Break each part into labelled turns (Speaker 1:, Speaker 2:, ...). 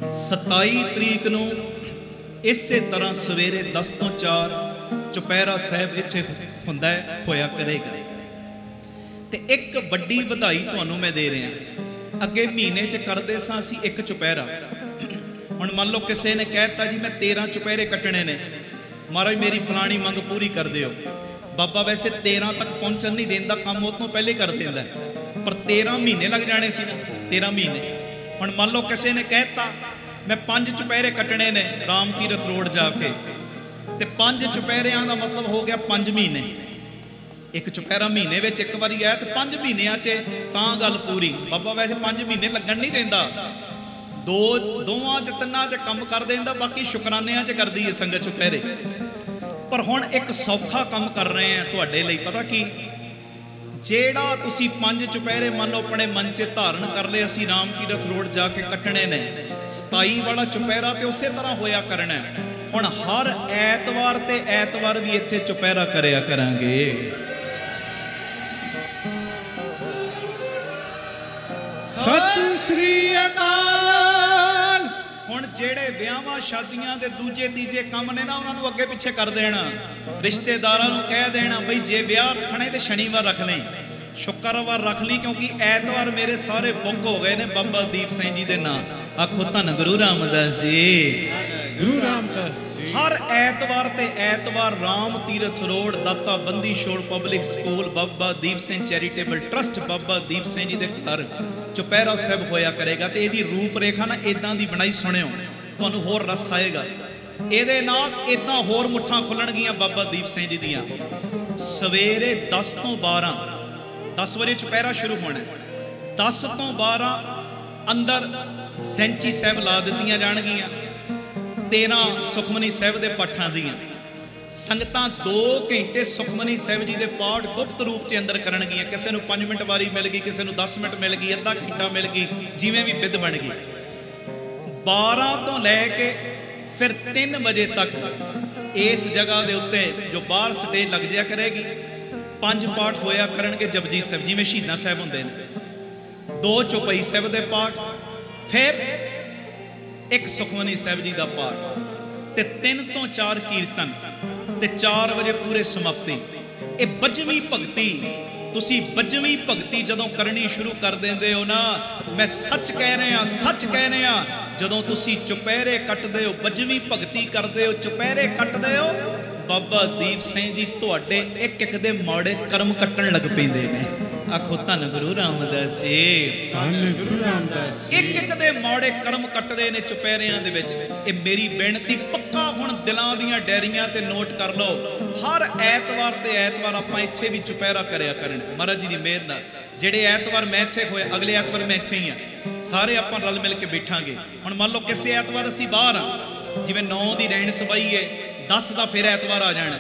Speaker 1: 27 तरीक नूं इसे तरह सवेरे 10 तो 4 चुपहरा साहब इत्थे हुंदा है, होया करेगा। ते एक वड्डी वधाई तुहानूं मैं दे रहा। अगे महीने च करदे सां असीं एक चुपहरा। हुण मान लो किसी ने कहता जी मैं 13 चुपहरे कट्टने ने, महाराज मेरी फलानी मंग पूरी कर दिओ। बाबा वैसे 13 तक पहुंचन नहीं देंदा, काम उस तो पहले कर देंदा, पर 13 महीने लग जाने सी ना, 13 महीने। हुण मान लो किसी ने कहता मैं 5 चुपहरे कट्टने ने राम तीरथ रोड जाके, ते 5 चुपहरियां दा मतलब हो गया 5 महीने। एक चुपहरा महीने में एक बारी आया तो 5 महीनों च तां गल पूरी। बाबा वैसे 5 महीने लगन नहीं देंदा, दोवां च तिन्नां च काम कर देंदा, बाकी शुकरानियां च कर दी है संगत चुपहरे। पर हुण एक सौखा काम कर रहे हैं तुहाडे लई, पता की जेड़ा तुसी 5 चुपहरे मान लो अपने मन च धारण कर ले, असी राम तीरथ रोड जाके कट्टने ने। 27 वाला चुपहरा तो उस तरह होया करना है। हुण हर ऐतवार ते ऐतवार भी इत्थे चुपहरा करया करांगे।
Speaker 2: सत श्री अकाल।
Speaker 1: हुण जेड़े ब्याहां शादियां दे दूजे तीजे काम ने ना, उन्हां नूं अगे पिछे कर देना। रिश्तेदारां नूं कह देना बई जे ब्याह रखणे ते शनिवार रख लें, शुक्रवार रख ली, क्योंकि ऐतवार मेरे सारे बुक हो गए ने बाबा दीप सिंह जी दे नाम। आखो धन गुरु रामदास जी,
Speaker 2: गुरु रामदास जी।
Speaker 1: हर ऐतवार ते ऐतवार राम तीरथ रोड दाता बंदी छोड़ public school Baba Deep Singh charitable trust Baba Deep Singh ji दे घर चुपहरा साहब होया करेगा। ते इहदी रूप रेखा ना इदां दी बनाई, सुनियो तुहानूं होर रस आएगा। इहदे नाल इदां होर मुट्ठां खुलणगीਆਂ बाबा दीप सिंह जी दियां। सवेरे 10 तो 12 10 बजे चुपहरा शुरू होना, 10 तो 12 अंदर सैंची साहब ला दित्तियां जाणगीਆਂ, 13 सुखमनी साहब के पाठां दियां। संगतां 2 घंटे सुखमनी साहब जी के पाठ गुप्त रूप से अंदर करनगियां। किसी नूं 5 मिनट वारी मिल गई, किसी नूं 10 मिनट मिल गई, अद्धा घंटा मिल गई, जिवें भी विध बन गई। 12 तो लैके फिर 3 बजे तक इस जगह के उत्ते जो बाहर स्टेज लग जाया करेगी, 5 पाठ होया करनगे जपजी साहब जिवें शहीदां साहब हुंदे ने, 2 चौपाई साहब के पाठ, फिर एक सुखमनी साहब जी का पाठ, ते 3 तो 4 कीर्तन, ते 4 बजे पूरे समाप्ति। ये 25वीं भगती, तुसी 25वीं भगती जदों करनी शुरू कर देंदे हो ना, मैं सच कह रहा, सच कह रहा, जदों तुसी चुपहरे कटदे हो, 25वीं भगती करदे हो, चुपहरे कटदे हो, बाबा दीप सिंह जी तुहाडे एक एक दे माड़े कर्म कट्टण लग पैंदे ने। आखो धन गुरु रामदास जी,
Speaker 2: धन गुरु रामदास जी।
Speaker 1: एक एक दे माड़े कर्म कटदे ने चुपहरियां दे विच। ये मेरी बेनती पक्का हुण दिलां दीयां डायरियां ते नोट कर लो, हर ऐतवार ते ऐतवार आपां इत्थे भी चुपहरा करया करन महाराज जी दी मेहर नाल। जेड़े ऐतवार मैं इत्थे होए, अगले ऐतवार मैं इत्थे ही हां, सारे आपां रल मिल के बैठांगे। हुण मान लो किसी ऐतवार असीं बाहर हां, जिवें 9 दी रैण सबाई है, 10 दा फिर ऐतवार आ जाना,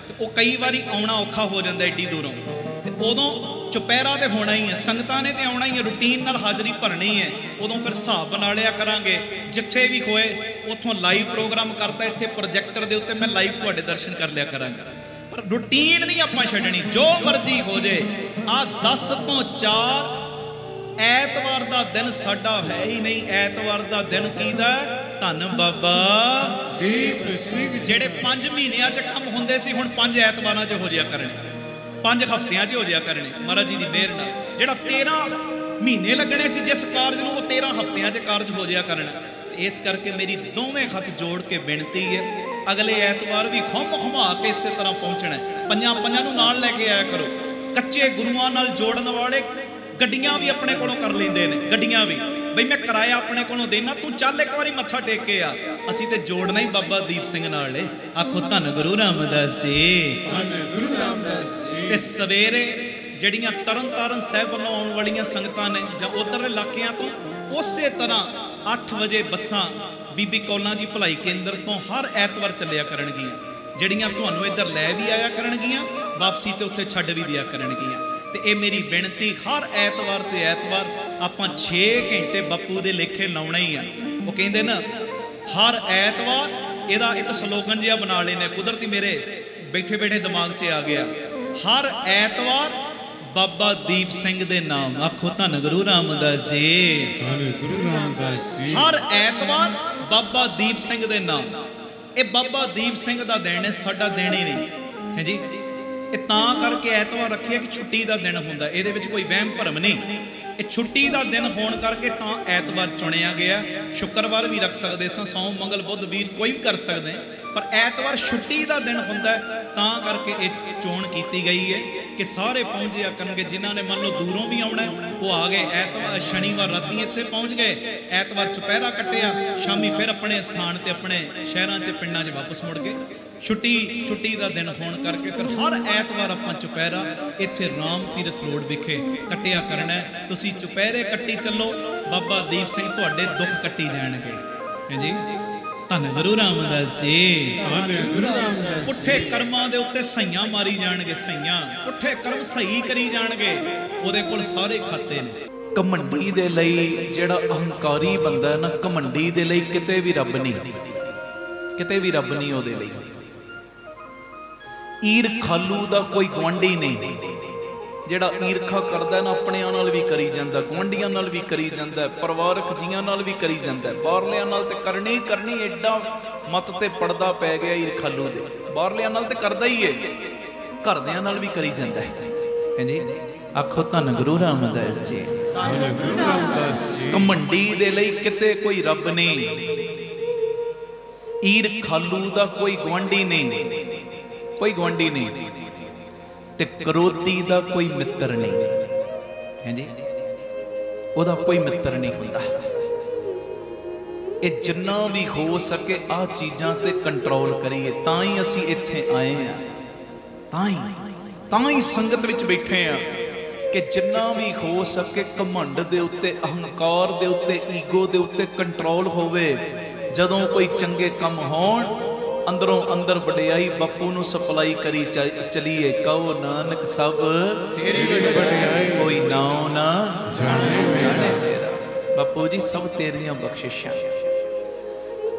Speaker 1: ते वो कई बारी आउणा औखा हो जांदा एडी दूरों, ते उदों चुपहरा तो होना ही है, संगतां ने तो आना ही है, रूटीन नाल हाज़री भरनी है। उदों फिर हिसाब बना लिया करांगे, जिथे भी होए उत्थों लाइव प्रोग्राम करता, इत्थे प्रोजैक्टर दे उत्ते मैं लाइव तुहाडे दर्शन कर लिया करांगा। पर रूटीन नहीं आपां छड्डनी, जो मर्जी हो जाए। आ 10 तो 4 ऐतवार का दिन साडा है ही नहीं। ऐतवार का दिन कीदा धन बाबा
Speaker 2: दीप सिंह।
Speaker 1: जेड़े 5 महीनों च काम हुंदे सी, हुण 5 ऐतवारां च हो जाया करने, 5 हफ्तियां च हो जाया करने महाराज जी की मेहर नाल। जिहड़ा 13 महीने लगने से जिस कारज नूं, वो 13 हफ्तियां च कारज हो जाया करना। इस करके मेरी दोवें हथ जोड़ के बेनती है, अगले ऐतवार भी खुम खुमा के इस तरह पहुंचना है। पंजां नूं नाल लैके आया करो। कच्चे गुरुआं नाल जोड़न वाले गड्डियां भी अपने कोलों कर लेंदे ने, गड्डियां भी बई मैं किराया अपने कोलों देना, तू चल एक बारी मत्था टेक के आ। असीं ते जोड़ना ही बाबा दीप सिंह नाल है। आखो धन गुरु रामदास जी,
Speaker 2: धन गुरु रामदास जी।
Speaker 1: ते सवेरे जड़ियां तरन तारण साहब वालों आने वाली संगतां ने जां उधर इलाकिਆਂ तो उस तरह 8 बजे बसां बीबी कौलां जी भलाई केंद्र तो हर ऐतवार चलिया करनगियां, जड़ियां तुहानूं इधर लै भी आया करनगियां, वापसी ते उत्थे छड्ड भी दिया करनगियां। ते ये मेरी बेनती, हर ऐतवार ते ऐतवार आपां 6 घंटे बापू दे लेखे लाउणा ही आ। वो कहंदे ना हर ऐतवार, इहदा एक स्लोगन जिहा बना लेने, कुदरती मेरे बैठे बैठे दिमाग 'च आ गया। हर ऐतवार ਬਾਬਾ ਦੀਪ ਸਿੰਘ ਦੇ ਨਾਮ। ਆਖੋ ਧੰਨ ਗੁਰੂ ਰਾਮਦਾਸ ਜੀ।
Speaker 2: ਧੰਨ ਗੁਰੂ ਰਾਮਦਾਸ ਜੀ।
Speaker 1: ਹਰ ਐਤਵਾਰ ਬਾਬਾ ਦੀਪ ਸਿੰਘ ਦੇ ਨਾਮ। ਇਹ ਬਾਬਾ ਦੀਪ ਸਿੰਘ ਦਾ ਦਿਨ ਹੈ, ਸਾਡਾ ਦਿਨ ਹੀ ਨਹੀਂ ਹੈ ਜੀ। ਇਹ ਤਾਂ ਕਰਕੇ ਐਤਵਾਰ ਰੱਖਿਆ ਕਿ ਛੁੱਟੀ ਦਾ ਦਿਨ ਹੁੰਦਾ, ਇਹਦੇ ਵਿੱਚ ਕੋਈ ਵਹਿਮ ਭਰਮ ਨਹੀਂ। ਇਹ ਛੁੱਟੀ ਦਾ ਦਿਨ ਹੋਣ ਕਰਕੇ ਤਾਂ ਐਤਵਾਰ ਚੁਣਿਆ ਗਿਆ। ਸ਼ੁੱਕਰਵਾਰ ਵੀ ਰੱਖ ਸਕਦੇ ਸਾਂ, ਸੋਮ ਮੰਗਲ ਬੁੱਧ ਵੀਰ ਕੋਈ ਵੀ ਕਰ ਸਕਦੇ, ਪਰ ਐਤਵਾਰ ਛੁੱਟੀ ਦਾ ਦਿਨ ਹੁੰਦਾ ਤਾਂ ਕਰਕੇ ਇਹ ਚੋਣ ਕੀਤੀ ਗਈ ਹੈ ਕਿ ਸਾਰੇ ਪਹੁੰਚਿਆ ਕਰਨਗੇ। ਜਿਨ੍ਹਾਂ ਨੇ ਮੰਨ ਲਓ ਦੂਰੋਂ ਵੀ ਆਉਣਾ ਉਹ ਆ ਗਏ। ਐਤਵਾਰ ਸ਼ਨੀਵਾਰ ਰਾਤੀ ਇੱਥੇ ਪਹੁੰਚ ਗਏ, ਐਤਵਾਰ ਚੁਪਹਿਰਾ ਕੱਟਿਆ, ਸ਼ਾਮੀ ਫਿਰ ਆਪਣੇ ਸਥਾਨ ਤੇ ਆਪਣੇ ਸ਼ਹਿਰਾਂ 'ਚ ਪਿੰਡਾਂ 'ਚ ਵਾਪਸ ਮੁੜ ਗਏ। ਛੁੱਟੀ ਦਾ ਦਿਨ ਹੋਣ ਕਰਕੇ ਫਿਰ ਹਰ ਐਤਵਾਰ ਆਪਾਂ ਚੁਪਹਿਰਾ ਇੱਥੇ ਰਾਮ ਤੀਰਥ ਰੋਡ ਵਿਖੇ ਕੱਟਿਆ ਕਰਨਾ। ਤੁਸੀਂ ਚੁਪਹਿਰੇ ਕੱਟੀ ਚੱਲੋ, ਬਾਬਾ ਦੀਪ ਸਿੰਘ ਤੁਹਾਡੇ ਦੁੱਖ ਕੱਟੀ ਜਾਣਗੇ। ਹੈ ਜੀ। ਧੰਨ ਗੁਰੂ ਰਾਮਦਾਸ ਜੀ।
Speaker 2: ਧੰਨ ਗੁਰੂ ਰਾਮਦਾਸ।
Speaker 1: ਪੁੱਠੇ ਕਰਮਾਂ ਦੇ ਉੱਤੇ ਸਹੀਆਂ ਮਾਰੀ ਜਾਣਗੇ, ਸਹੀਆਂ ਪੁੱਠੇ ਕਰਮ ਸਹੀ ਕਰੀ ਜਾਣਗੇ। ਉਹਦੇ ਕੋਲ ਸਾਰੇ ਖਾਤੇ ਨੇ। ਘਮੰਡੀ ਦੇ ਲਈ, ਜਿਹੜਾ ਅਹੰਕਾਰੀ ਬੰਦਾ ਨਾ, ਘਮੰਡੀ ਦੇ ਲਈ ਕਿਤੇ ਵੀ ਰੱਬ ਨਹੀਂ, ਕਿਤੇ ਵੀ ਰੱਬ ਨਹੀਂ ਉਹਦੇ ਲਈ। ਈਰ ਖਾਲੂ ਦਾ ਕੋਈ ਗੁਆਂਢੀ ਨਹੀਂ। ਜਿਹੜਾ ਈਰਖਾ ਕਰਦਾ ਨਾ, ਆਪਣਿਆਂ ਨਾਲ ਵੀ ਕਰੀ ਜਾਂਦਾ, ਗੁਆਂਢੀਆਂ ਨਾਲ ਵੀ ਕਰੀ ਜਾਂਦਾ, ਪਰਿਵਾਰਕ ਜੀਆਂ ਨਾਲ ਵੀ ਕਰੀ ਜਾਂਦਾ, ਬਾਹਰਲਿਆਂ ਨਾਲ ਤੇ ਕਰਨੀ ਕਰਨੀ। ਐਡਾ ਮਤ ਤੇ ਪੜਦਾ ਪੈ ਗਿਆ ਈਰ ਖਾਲੂ ਦੇ। ਬਾਹਰਲਿਆਂ ਨਾਲ ਤੇ ਕਰਦਾ ਹੀ ਹੈ, ਘਰਦਿਆਂ ਨਾਲ ਵੀ ਕਰੀ ਜਾਂਦਾ ਹੈ ਜੀ। ਆਖੋ ਧੰਨ ਗੁਰੂ ਰਾਮਦਾਸ ਜੀ।
Speaker 2: ਧੰਨ ਗੁਰੂ ਰਾਮਦਾਸ ਜੀ।
Speaker 1: ਘਮੰਡੀ ਦੇ ਲਈ ਕਿਤੇ ਕੋਈ ਰੱਬ ਨਹੀਂ, ਈਰ ਖਾਲੂ ਦਾ ਕੋਈ ਗੁਆਂਢੀ ਨਹੀਂ, ਕੋਈ ਗੁਆਂਢੀ ਨਹੀਂ, ਤੇ ਕਰੋਧੀ ਦਾ ਕੋਈ ਮਿੱਤਰ ਨਹੀਂ ਹੈ ਜੀ। ਉਹਦਾ ਕੋਈ ਮਿੱਤਰ ਨਹੀਂ ਹੁੰਦਾ। ਇਹ ਜਿੰਨਾ ਵੀ ਹੋ ਸਕੇ ਆਹ ਚੀਜ਼ਾਂ ਤੇ ਕੰਟਰੋਲ ਕਰੀਏ, ਤਾਂ ਹੀ ਅਸੀਂ ਇੱਥੇ ਆਏ ਆ, ਤਾਂ ਹੀ ਸੰਗਤ ਵਿੱਚ ਬੈਠੇ ਆ ਕਿ ਜਿੰਨਾ ਵੀ ਹੋ ਸਕੇ ਘਮੰਡ ਦੇ ਉੱਤੇ, ਅਹੰਕਾਰ ਦੇ ਉੱਤੇ, ਈਗੋ ਦੇ ਉੱਤੇ ਕੰਟਰੋਲ ਹੋਵੇ। ਜਦੋਂ ਕੋਈ ਚੰਗੇ ਕੰਮ ਹੋਣ, ਅੰਦਰੋਂ ਅੰਦਰ ਵਡਿਆਈ ਬਾਪੂ ਨੂੰ ਸਪਲਾਈ ਕਰੀ ਚਲੀਏ। ਕਹੋ ਨਾਨਕ ਸਭ
Speaker 2: ਤੇਰੀ ਵਡਿਆਈ,
Speaker 1: ਕੋਈ ਨਾਉ ਨਾ
Speaker 2: ਜਾਣੇ
Speaker 1: ਤੇਰਾ। ਬਾਪੂ ਜੀ ਸਭ ਤੇਰੀਆਂ ਬਖਸ਼ਿਸ਼ਾਂ।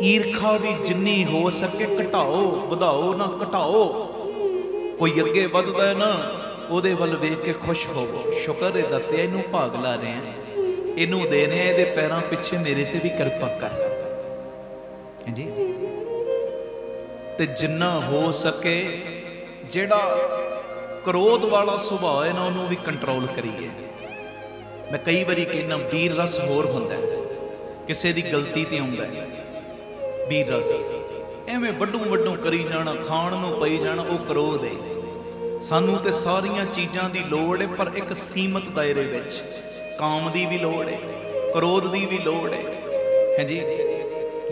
Speaker 1: ਈਰਖਾ ਵੀ ਜਿੰਨੀ ਹੋ ਸਕੇ ਘਟਾਓ, ਵਧਾਓ ਨਾ ਘਟਾਓ। ਕੋਈ ਅੱਗੇ ਵੱਧਦਾ ਹੈ ਨਾ, ਉਹਦੇ ਵੱਲ ਵੇਖ ਕੇ ਖੁਸ਼ ਹੋਵੋ। ਸ਼ੁਕਰ ਹੈ ਦਾਤੇ, ਇਹਨੂੰ ਭਾਗ ਲਾ ਰਹੇ ਆ, ਇਹਨੂੰ ਦੇ ਰਹੇ ਆ, ਇਹਦੇ ਪੈਰਾਂ ਪਿੱਛੇ ਮੇਰੇ ਤੇ ਵੀ ਕਿਰਪਾ ਕਰ ਜੀ। ਤੇ ਜਿੰਨਾ ਹੋ ਸਕੇ ਜਿਹੜਾ ਕ੍ਰੋਧ ਵਾਲਾ ਸੁਭਾਅ ਹੈ ਨਾ, ਉਹਨੂੰ ਵੀ ਕੰਟਰੋਲ ਕਰੀਏ। ਮੈਂ ਕਈ ਵਾਰੀ ਕਹਿੰਦਾ ਵੀਰ ਰਸ ਹੋਰ ਹੁੰਦਾ, ਕਿਸੇ ਦੀ ਗਲਤੀ ਤੇ ਆਉਂਦਾ ਵੀਰ ਰਸ। ਐਵੇਂ ਵੱਡੂ ਕਰੀ ਜਾਣਾ, ਖਾਣ ਨੂੰ ਪਈ ਜਾਣਾ, ਉਹ ਕ੍ਰੋਧ ਹੈ। ਸਾਨੂੰ ਤੇ ਸਾਰੀਆਂ ਚੀਜ਼ਾਂ ਦੀ ਲੋੜ ਹੈ, ਪਰ ਇੱਕ ਸੀਮਤ ਦਾਇਰੇ ਵਿੱਚ। ਕਾਮ ਦੀ ਵੀ ਲੋੜ ਹੈ, ਕ੍ਰੋਧ ਦੀ ਵੀ ਲੋੜ ਹੈ ਜੀ,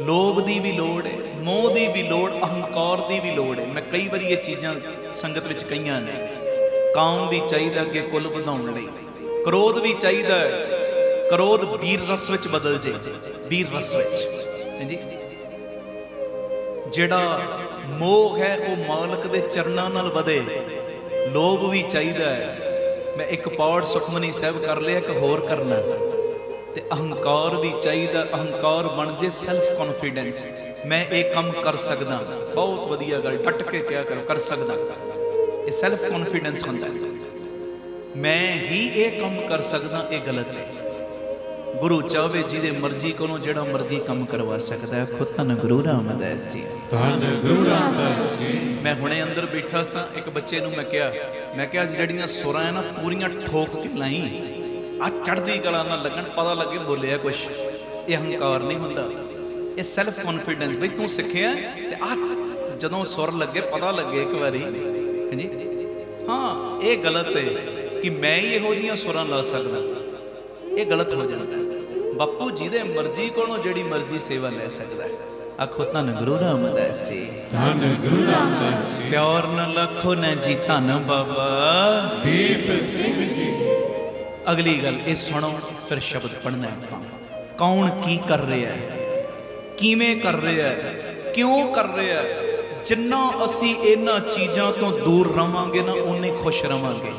Speaker 1: ਲੋਭ ਦੀ ਵੀ ਲੋੜ ਹੈ, ਮੋਹ ਦੀ ਵੀ ਲੋੜ, ਅਹੰਕਾਰ ਦੀ ਵੀ ਲੋੜ ਹੈ। ਮੈਂ ਕਈ ਵਾਰੀ ਇਹ ਚੀਜ਼ਾਂ ਸੰਗਤ ਵਿੱਚ ਕਹੀਆਂ ਨੇ। ਕਾਮ ਵੀ ਚਾਹੀਦਾ ਅੱਗੇ ਕੁੱਲ ਵਧਾਉਣ ਲਈ, ਕ੍ਰੋਧ ਵੀ ਚਾਹੀਦਾ, ਕ੍ਰੋਧ ਵੀਰ ਰਸ ਵਿੱਚ ਬਦਲ ਜੇ, ਵੀਰ ਰਸ ਵਿੱਚ ਜੀ। ਜਿਹੜਾ ਮੋਹ ਹੈ ਉਹ ਮਾਲਕ ਦੇ ਚਰਨਾਂ ਨਾਲ ਵਧੇ। ਲੋਭ ਵੀ ਚਾਹੀਦਾ ਹੈ। ਮੈਂ ਇੱਕ ਪਾਠ ਸੁਖਮਨੀ ਸਾਹਿਬ ਕਰ ਲਿਆ, ਇੱਕ ਹੋਰ ਕਰਨਾ। ਤੇ ਅਹੰਕਾਰ ਵੀ ਚਾਹੀਦਾ, ਅਹੰਕਾਰ ਬਣ ਜੇ ਸੈਲਫ ਕੌਨਫੀਡੈਂਸ। ਮੈਂ ਇਹ ਕੰਮ ਕਰ ਸਕਦਾ, ਬਹੁਤ ਵਧੀਆ ਗੱਲ, ਡਟ ਕੇ ਕਿਹਾ ਕਰੋ, ਕਰ ਸਕਦਾ। ਇਹ ਸੈਲਫ ਕੌਨਫੀਡੈਂਸ ਹੁੰਦਾ। ਮੈਂ ਹੀ ਇਹ ਕੰਮ ਕਰ ਸਕਦਾ, ਇਹ ਗਲਤ ਹੈ। ਗੁਰੂ ਚਾਹਵੇ ਜਿਹਦੇ ਮਰਜ਼ੀ ਕੋਲੋਂ ਜਿਹੜਾ ਮਰਜ਼ੀ ਕੰਮ ਕਰਵਾ ਸਕਦਾ ਹੈ। ਖੁਦ ਧੰਨ ਗੁਰੂ ਰਾਮਦਾਸ ਜੀ।
Speaker 2: ਧੰਨ ਗੁਰੂ ਰਾਮਦਾਸ ਜੀ।
Speaker 1: ਮੈਂ ਹੁਣੇ ਅੰਦਰ ਬੈਠਾ ਸਾਂ, ਇੱਕ ਬੱਚੇ ਨੂੰ ਮੈਂ ਕਿਹਾ ਜਿਹੜੀਆਂ ਸੁਰਾਂ ਹੈ ਨਾ, ਪੂਰੀਆਂ ਠੋਕ ਕੇ ਲਾਈ, ਆ ਚੜ੍ਹਦੀ ਕਲਾ ਨਾਲ ਲੱਗਣ, ਪਤਾ ਲੱਗੇ ਬੋਲਿਆ ਕੁਛ। ਇਹ ਅਹੰਕਾਰ ਨਹੀਂ ਹੁੰਦਾ, ਇਹ ਸੈਲਫ ਕੌਨਫੀਡੈਂਸ। ਬਈ ਤੂੰ ਸਿੱਖਿਆ ਤੇ ਆ ਜਦੋਂ ਸੁਰ ਲੱਗੇ, ਪਤਾ ਲੱਗੇ ਇੱਕ ਵਾਰੀ ਹਾਂਜੀ ਹਾਂ ਇਹ ਗਲਤ ਹੈ ਕਿ ਮੈਂ ਹੀ ਇਹੋ ਜਿਹੀਆਂ ਸੁਰਾਂ ਲਾ ਸਕਦਾ, ਇਹ ਗਲਤ ਹੋ ਜਾਂਦਾ। ਬਾਪੂ ਜਿਹਦੇ ਮਰਜ਼ੀ ਕੋਲੋਂ ਜਿਹੜੀ ਮਰਜ਼ੀ ਸੇਵਾ ਲੈ ਸਕਦਾ। ਆਖੋ ਧੰਨ ਗੁਰੂ ਰਾਮਦਾਸ ਜੀ।
Speaker 2: ਧੰਨ ਗੁਰੂ ਰਾਮਦਾਸ ਜੀ।
Speaker 1: ਪਿਆਰ ਨਾਲ ਆਖੋ ਨਾ ਜੀ ਧੰਨ ਬਾਬਾ
Speaker 2: ਦੀਪ ਸਿੰਘ ਜੀ।
Speaker 1: ਅਗਲੀ ਗੱਲ ਇਹ ਸੁਣੋ, ਫਿਰ ਸ਼ਬਦ ਪੜ੍ਹਨਾ ਆਪਾਂ। ਕੌਣ ਕੀ ਕਰ ਰਿਹਾ ਹੈ, ਕਿਵੇਂ ਕਰ ਰਿਹਾ ਹੈ, ਕਿਉਂ ਕਰ ਰਿਹਾ ਹੈ। ਜਿੰਨਾ ਅਸੀਂ ਇਹਨਾਂ ਚੀਜ਼ਾਂ ਤੋਂ ਦੂਰ ਰਵਾਂਗੇ ਨਾ, ਉਨੇ ਖੁਸ਼ ਰਵਾਂਗੇ,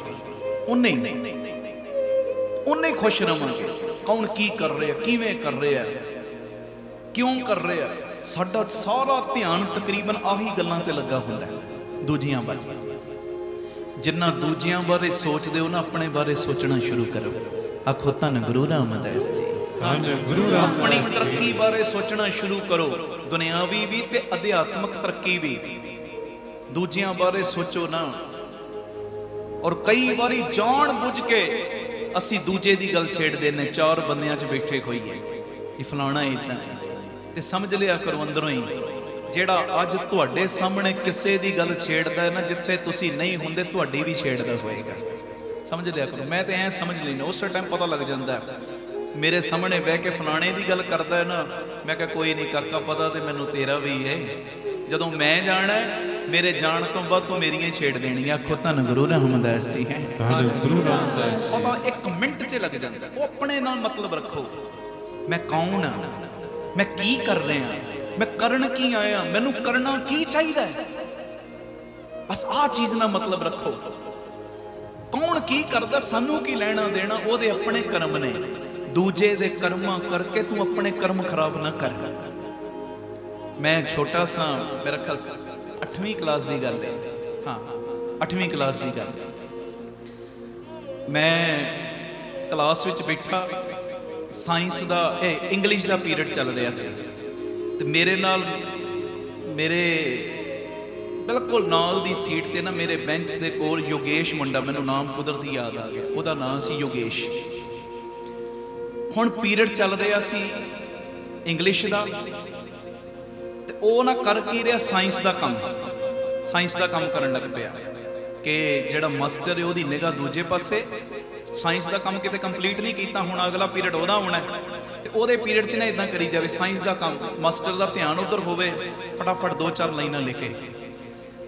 Speaker 1: ਉਨੇ ਖੁਸ਼ ਰਵਾਂਗੇ। ਕੌਣ ਕੀ ਕਰ ਰਿਹਾ, ਕਿਵੇਂ ਕਰ ਰਿਹਾ, ਕਿਉਂ ਕਰ ਰਿਹਾ। ਸਾਡਾ ਸਾਰਾ ਧਿਆਨ ਤਕਰੀਬਨ ਆਹੀ ਗੱਲਾਂ ਤੇ ਲੱਗਾ ਹੁੰਦਾ, ਦੂਜੀਆਂ ਵੱਲ। जिन्ना दूजियां बारे सोचते हो ना, अपने बारे सोचना शुरू करो। आखो धन गुरु रामदास जी। अपनी तरक्की बारे सोचना शुरू करो, दुनियावी भी ते अध्यात्मक तरक्की भी। दूजियां बारे सोचो ना। और कई बारी जान बुझ के असी दूजे की गल छेड़ देने, चार बंदियां च बैठे होइए ये फलाना इदां, ते समझ लिया करो अंदरों ही जेड़ा अज तुहाडे सामने किसी की गल छेड़दा है ना, जिथे तुसी नहीं हुंदे तुहाडी भी छेड़दा होएगा। समझ लिया करो। मैं तो ऐ समझ लेना, उस टाइम पता लग जाता है। मेरे सामने बह के फलाने की गल करता है ना, मैं कहा कोई नहीं काका, पता तो मैनू तेरा भी है। जदों मैं जाना मेरे जान तो बाद तू मेरियां ही छेड़ देनी। आखो धन गुरु रामदास जी हैं। पता एक मिनट च लग जाता है। वो अपने नाल मतलब रखो, मैं कौन हाँ, मैं की कर रहा, मैं करन की आया, मैनू करना की चाहिए, बस आ चीज ना मतलब रखो। कौन की करदा, सानू की लेना देना, ओदे अपने कर्म ने। दूजे दे कर्मा करके तू अपने कर्म खराब ना कर। मैं छोटा सा, मेरा ख्याल 8वीं क्लास की गल है, हाँ 8वीं क्लास की गल। मैं क्लास विच बैठा, साइंस का इंग्लिश का पीरियड चल रहा सी, ते मेरे नाल मेरे बिल्कुल नाल दी सीट ते ना, मेरे बेंच के कोल योगेश मुंडा, मैनू नाम कुदरती याद आ गया, उसका नाम सी योगेश। हुण पीरियड चल रहा सी इंग्लिश का, ते ओह ना कर की रहा साइंस का काम, साइंस का काम करन लग पिया कि जिहड़ा मास्टर है उसदी निगाह दूजे पासे, साइंस का काम किते कंप्लीट नहीं किया, हुण अगला पीरियड ओहदा होना है, ते ओहदे पीरियड च ना इदां करी जावे, साइंस का काम मास्टर का ध्यान उधर होवे, फटाफट 2-4 लाइनां लिखे।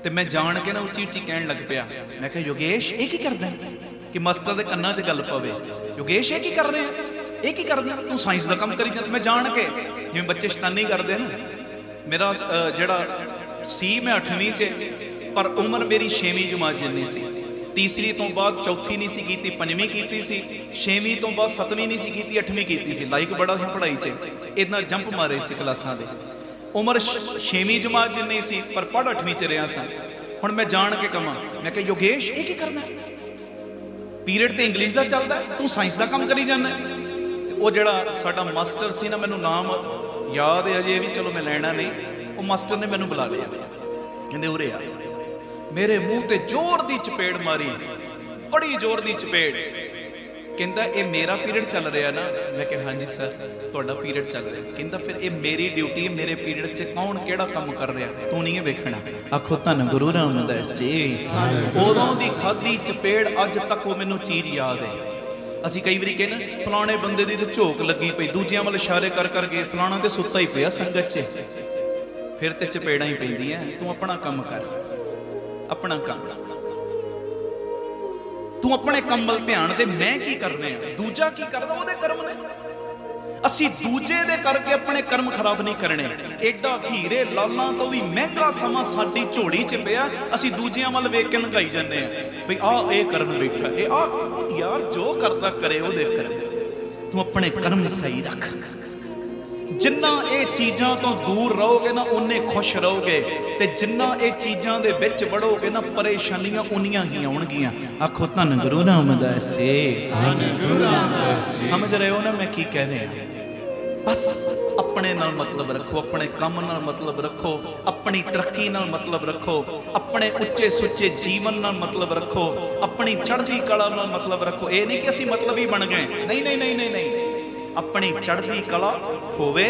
Speaker 1: ते मैं जान के ना उच्ची उच्ची कहन लग पिया, मैं कहा योगेश ये की करदा है, कि मास्टर के कन्नां च गल पवे, योगेश ये की कर रहे हैं, ये की करदा, तू साइंस का काम करी जांदा। मैं जान के, जिवें बच्चे शैतानी करदे ना, मेरा जिहड़ा सी मैं 8वीं च, पर उम्र मेरी 6वीं जमात जिन्नी सी। तीसरी तो बाद चौथी नहीं सी कीती, 5वीं कीती सी, 6वीं तो बाद 7वीं नहीं सी कीती, 8वीं कीती सी। लाइक बड़ा सा पढ़ाई च, इतना जंप मारे सी क्लासां दे। उम्र 6वीं जमात जिन्नी सी, पर पढ़ 8वीं च रहा सा। हुण मैं जान के कमा, मैं कहा योगेश ये की करना, पीरियड तो इंग्लिश का चलता है, तू साइंस का काम करी जाना। वो जिहड़ा साडा मास्टर सी ना, मैनू नाम याद है अजे भी, चलो मैं लेना नहीं, वो मास्टर ने मैनू बुला लिया, कहंदे उरे आ। मेरे मूँह ते जोर दी चपेड़ मारी, बड़ी जोर दी चपेड़। कहंदा ये मेरा पीरियड चल रहा ना, मैं कहा हाँ जी सर तुहाडा पीरियड चल रहा। कहंदा फिर ये मेरी ड्यूटी है, मेरे पीरियड च कौन किहड़ा काम कर रहा, तू नहीं वेखना। आखो धन गुरु रामदास जी। उदों दी खाधी चपेड़ अज तक वो मैनू चीज याद है। असी कई बारी कहना फलाने बंदे दी ते झोक लगी पई, दूजियां वाल इशारे कर करके फलाना तो सुत्ता ही पिया संगत च, फिर तो चपेड़ा ही पैंदियां। तू अपना काम कर, अपना काम, तू अपने काम वल ध्यान दे। मैं की करने, दूजा की करदा ओहदे कर्म ने। असी दूजे दे करके अपने कर्म खराब नहीं करने। एडा हीरे लालां तो भी महंगा समा साडी झोली च पिया, असी दूजियां वल वेख के लंघाई जाने भाई आ ए करन बैठा, ए आ यार जो करदा करे ओहदे कर्म। तू अपने कर्म सही रख। जिन्ना ये चीज़ों तो दूर रहोगे ना उन्ने खुश रहोगे, ते जिन्ना ये चीज़ों के विच बढ़ोगे ना परेशानियां उन्नियां ही आउणगियां। आखो धन गुरु रामदास जी। समझ रहे हो ना मैं की कह रहा? बस अपने नाल मतलब रखो, अपने काम नाल मतलब रखो, अपनी तरक्की नाल मतलब रखो, अपने उच्चे सुच्चे जीवन नाल मतलब रखो, अपनी चढ़ती कला नाल मतलब रखो। ये नहीं कि असी मतलब ही बन गए, नहीं नहीं नहीं नहीं नहीं। अपनी चढ़ती कला होवे,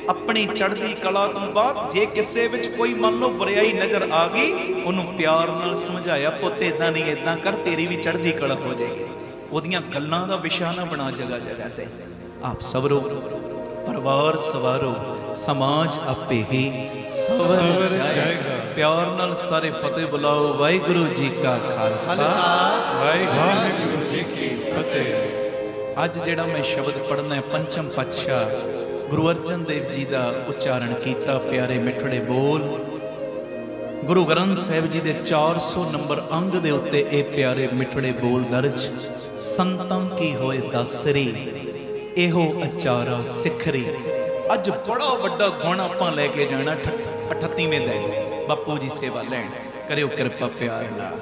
Speaker 1: अपनी चढ़ती कला तो बाद जे किसे विच कोई मान लो बुराई नजर आ गई, उन्होंने प्यार नाल समझाया पुੱਤ इदां नहीं इदां कर, तेरी भी चढ़ती कला हो जाएगी। ओदियां गल्लां दा विषय ना बना जगह जगह ते। आप सवरो, परिवार सवारो, समाज आपे ही सवर जाएगा। प्यार नाल सारे फतेह बुलाओ। वाहिगुरु जी का खालसा, वाहिगुरु जी की फतेह। अज जिहड़ा मैं शब्द पढ़ना है पंचम पातशाह गुरु अर्जन देव जी का उच्चारण किया। प्यारे मिठड़े बोल गुरु ग्रंथ साहिब जी के 400 नंबर अंग के उत्ते ये प्यारे मिठड़े बोल दर्ज। संतां की होए दासरी, एहो अचारा सिखरी। अज बड़ा वड्डा गुण आपां लैके जाना 38वें दिन बापू जी सेवा लैन। करियो कृपा प्यार नाल।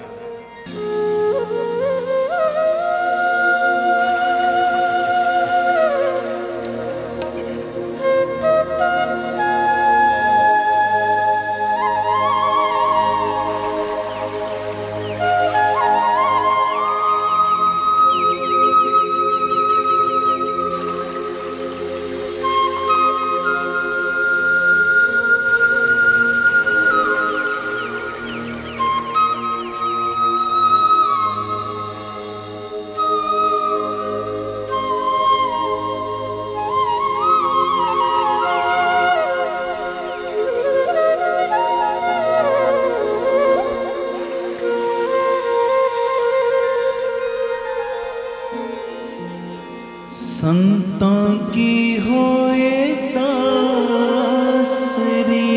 Speaker 1: संतां की होए दासरी,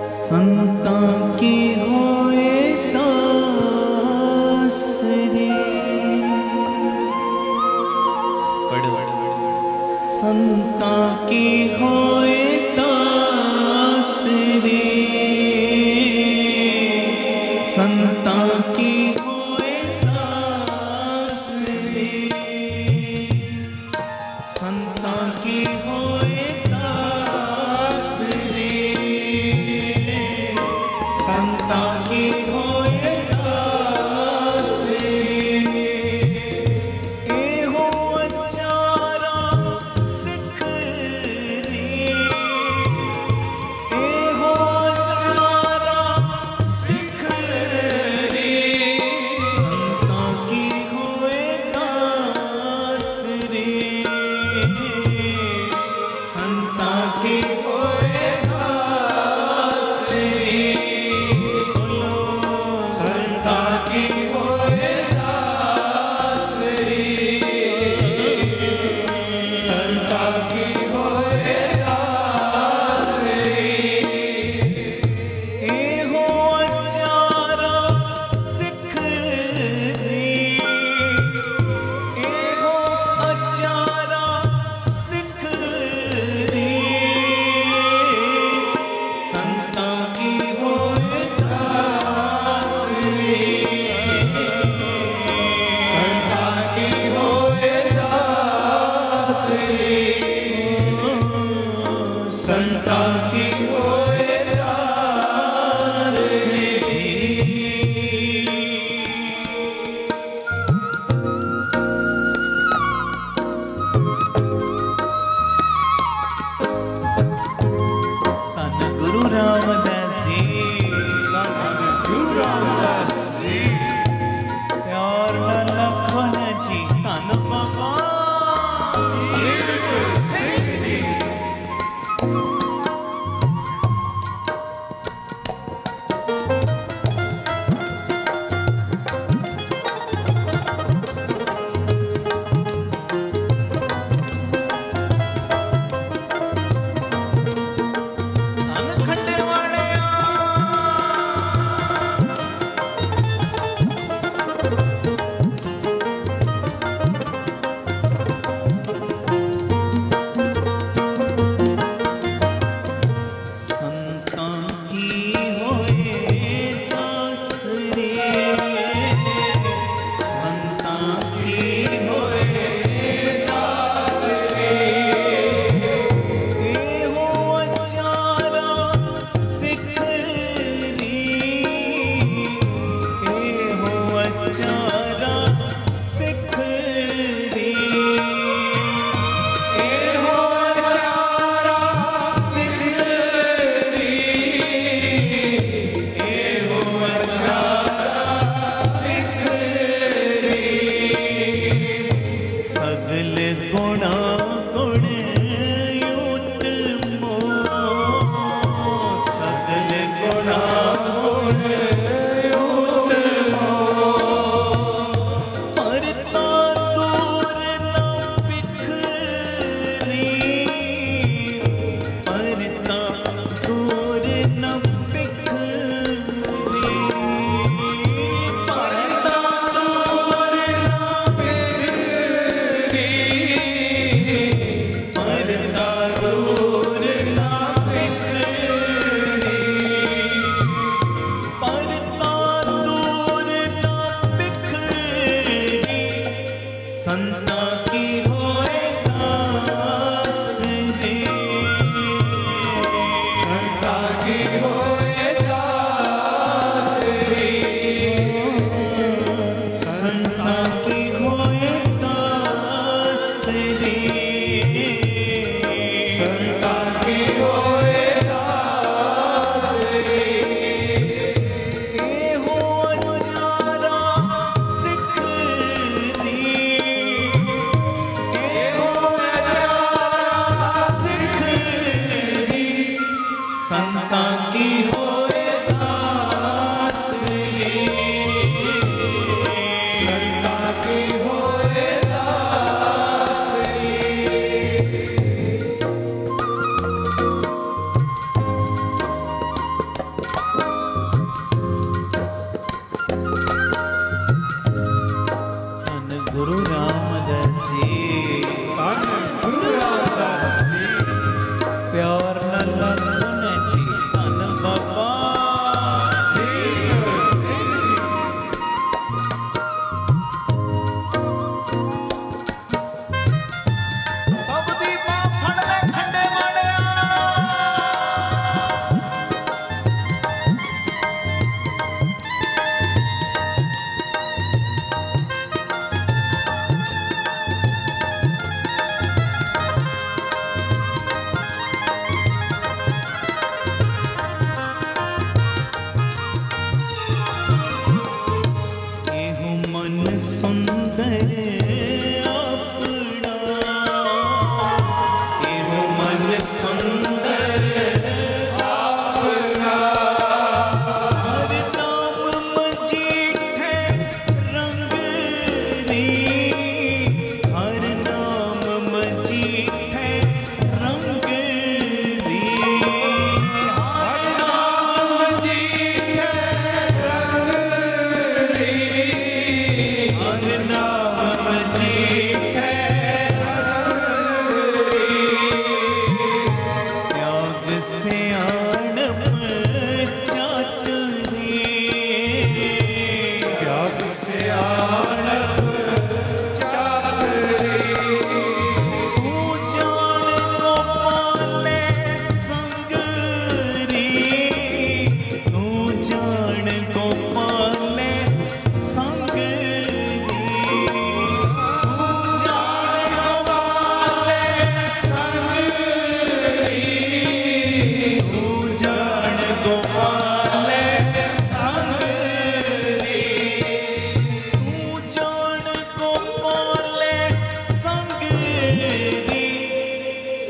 Speaker 1: संतां की होए दासरी, संतां की होए दासरी, संतां की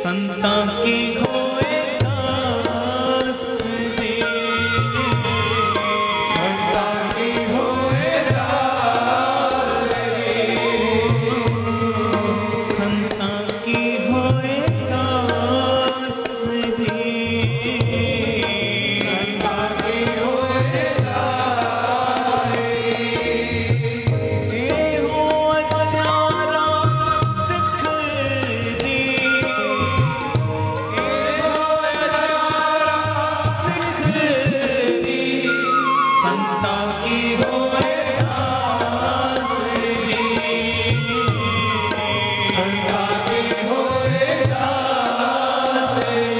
Speaker 1: संता की होए दास रे,
Speaker 2: संता की होए दास रे,
Speaker 1: संता की होए दास रे,
Speaker 2: संता की होए दास रे,
Speaker 1: ए हो अचारा सिख दी, ए हो अचारा सिख दी, संता की होए दास रे,
Speaker 2: संता की होए दास रे।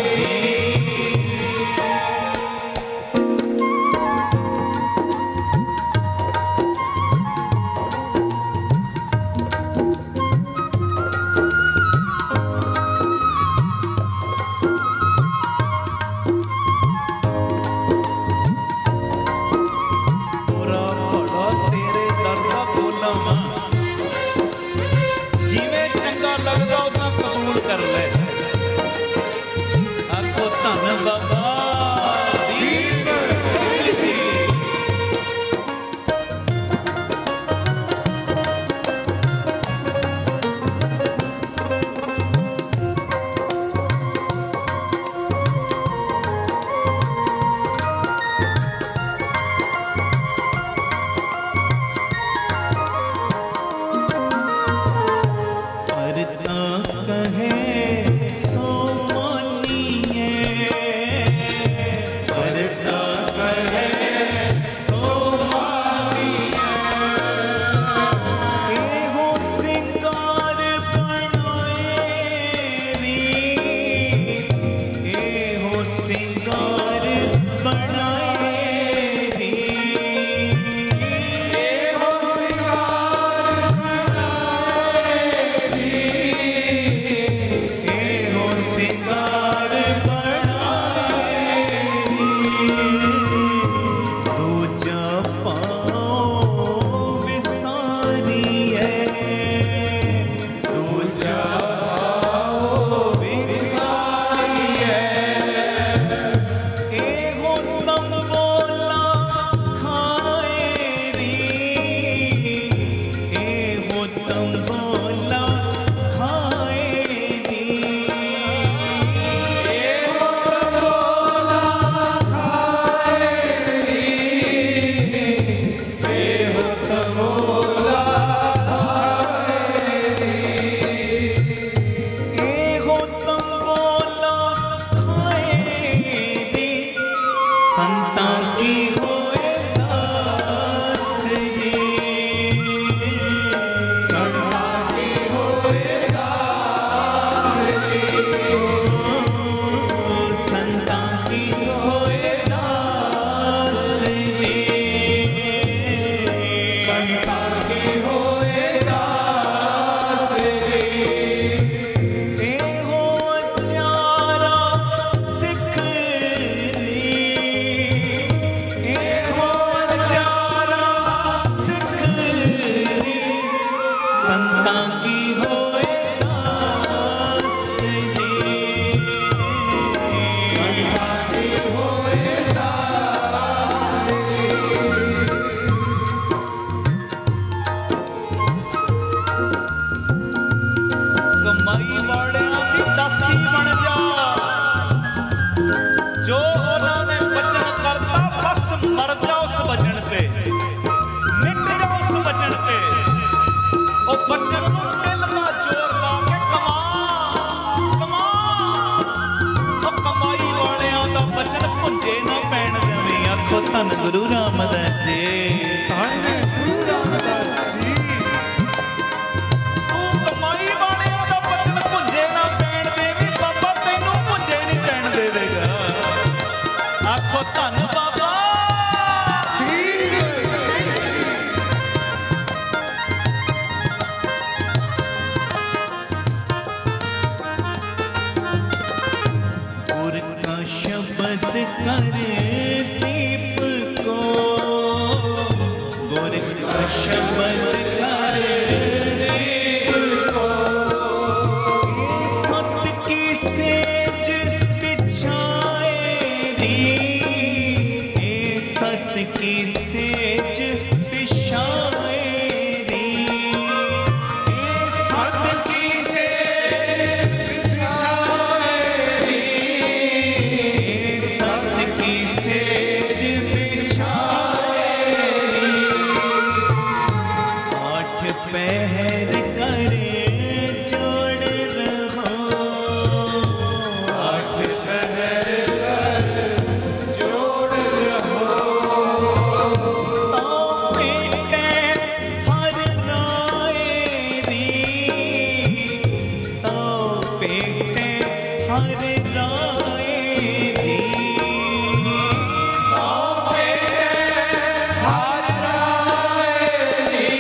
Speaker 1: पूरा पड़ो तेरे दर दा बोलावा, जिवें चंगा लगदा उदां कबूल कर ले। आखो धन बाबा दीप सिंह जी। परता कहे सो मानिए, परता कहे सो मानिए, एहो सिंगार बनाए री, एहो सिंगार बनाए री,
Speaker 2: एहो सिंगार
Speaker 1: एहो सिंगार बनाए दूजा पाओ विसारिए, दूजा पाओ विसारिए, एहो तम बोला खाए री, एहो तम बोला खाए री,
Speaker 2: एहो तमोला खाए री, एहो तमोला खाए री,
Speaker 1: एहो तम बोला खाए री, संता की होए दास रे,
Speaker 2: संता की होए दास रे,
Speaker 1: संता की होए दास रे,
Speaker 2: संता की होए दास रे,
Speaker 1: एहो अचारा सिख री, एहो अचारा सिख री, संता की होए दास रे,
Speaker 2: संता की होए दास रे,
Speaker 1: कमाई वालियां दी दासी बन जा, जो उन्होंने वचन करता बस मर जा उस वचन पे, मिट जा उस वचन पे, ओ वचन नूं दिल दा जोर ला के कमा, कमा, ओ कमाई वालियां दा वचन भुंजे ना पैण देवीं, आखो धन गुरु रामदास जी।
Speaker 2: धन गुरु रामदास जी,
Speaker 1: तू कमाई वालियां दा वचन भुंजे ना पैण देवीं, बाबा तैनूं भुंजे नहीं पैण देवेगा। आखो धन बाबा
Speaker 2: दीप सिंह जी,
Speaker 1: गुर का शब्द कर दीप को, गुर का शब्द कर दीप को, ये सत्य की से हर राय दी।
Speaker 2: तो बेटे हर राय दी,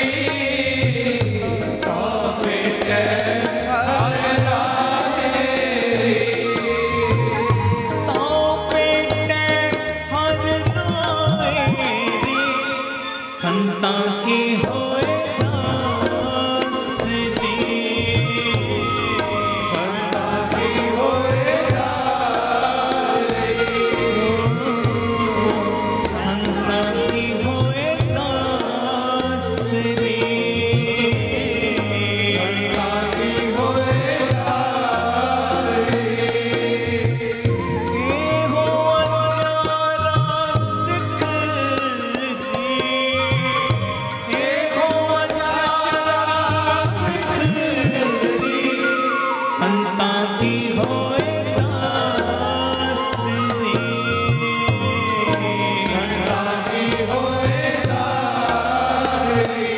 Speaker 2: तो बेटे हर राय दी,
Speaker 1: तो बेटे हर राय दी, संता की होए दास दी।
Speaker 2: संता की होए दास दी,
Speaker 1: संता की होए दास दी।
Speaker 2: संता की होए दास दी।
Speaker 1: एहो अचारा सिख दी, एहो अचारा सिख दी, संता की होए दास दी।
Speaker 2: संता की होए दास दी।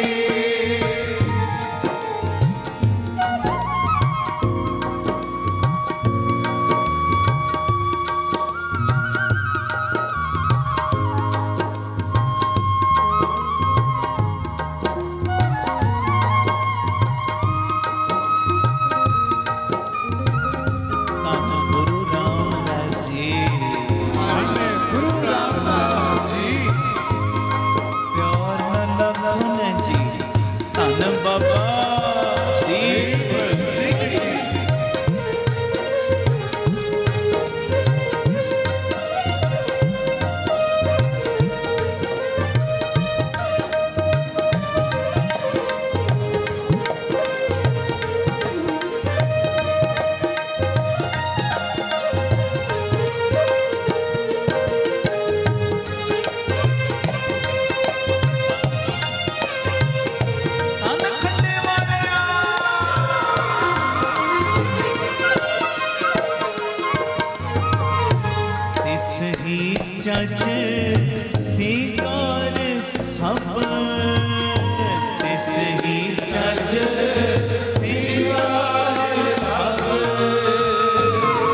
Speaker 1: धन गुरु रामदास जी,
Speaker 2: धन गुरु रामदास जी,
Speaker 1: प्यार न लखन जी, धन बाबा दीप सिंह जी। धन खंडे वालिया, तिस ही जज सिगार सब, तिस ही जज सिगार सब,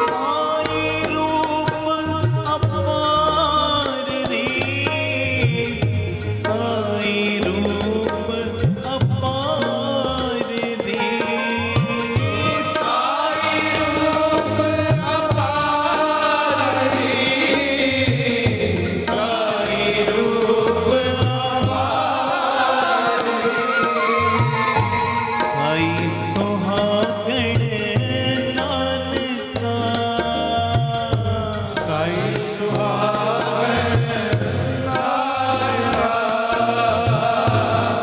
Speaker 1: साई रूप अपार री, साई रूप अपार री,
Speaker 2: साई रूप अपारी, साई रूप अपारी,
Speaker 1: साई सुहागण नानका,
Speaker 2: साई सुहागण नानका,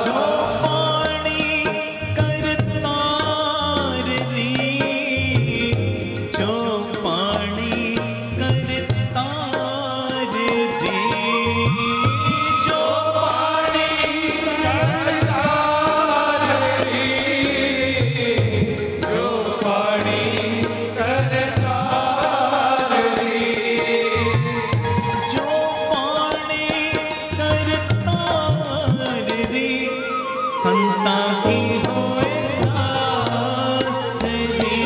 Speaker 1: जो पाणी करतार री, जो पाणी करतार री, जो
Speaker 2: पानी करतारी, जो पानी करतारी,
Speaker 1: जो पाणी करतार री, संता की होए दास री।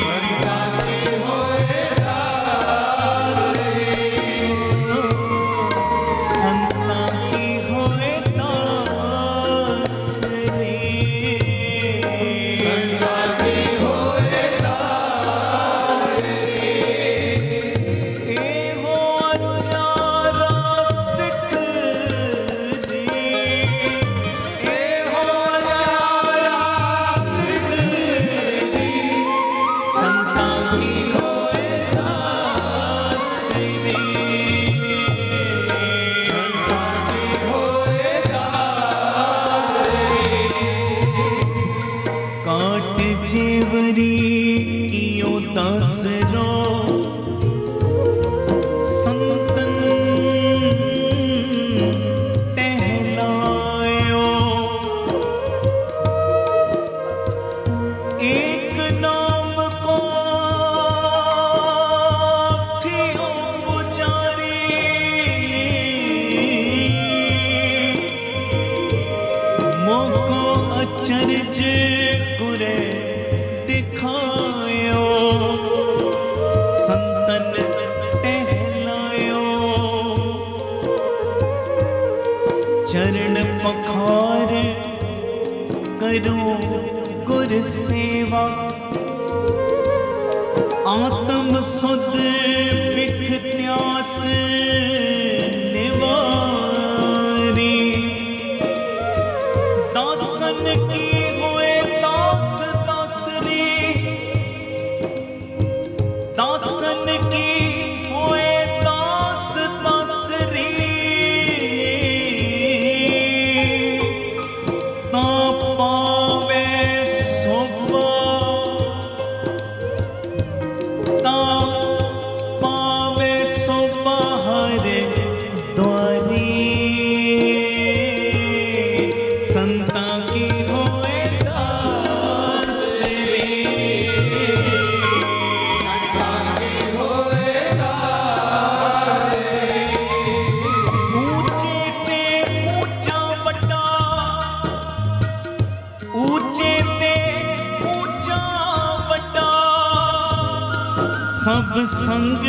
Speaker 2: संता की होए दास री,
Speaker 1: संता की होए दास री।
Speaker 2: संता की होए दास री,
Speaker 1: एहो अचारा सिख दी,
Speaker 2: एहो अचारा
Speaker 1: सिख दी, संता की होए दास री।
Speaker 2: संता की होए दास री,
Speaker 1: काट जेवरी कियो दासरो, संतन टहलायो, एक नाम को ठियो पुजारी, मोको अचरज गुरे दिखायो, करूं गुर सेवा, आत्म सुध बिख त्यास निवारी। दासन की होए दास दासरी, दासन की होए दास दासरी। ता पावे सोभा, ता पावे सोभा हरे द्वारी। संता की होए दासरी,
Speaker 2: संता की होए दासरी।
Speaker 1: ऊंचे ते ऊंचा बड़ा, ऊंचे ते ऊंचा बड़ा। सब संग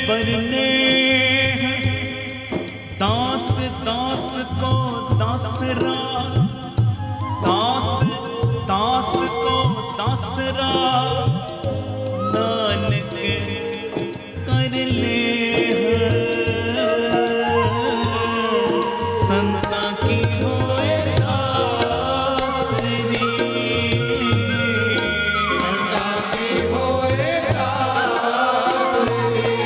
Speaker 1: बरने दास दास को दासरा, दास दास को दासरा। नानक कर ले संता की होए दासरी।
Speaker 2: संता की होए दासरी।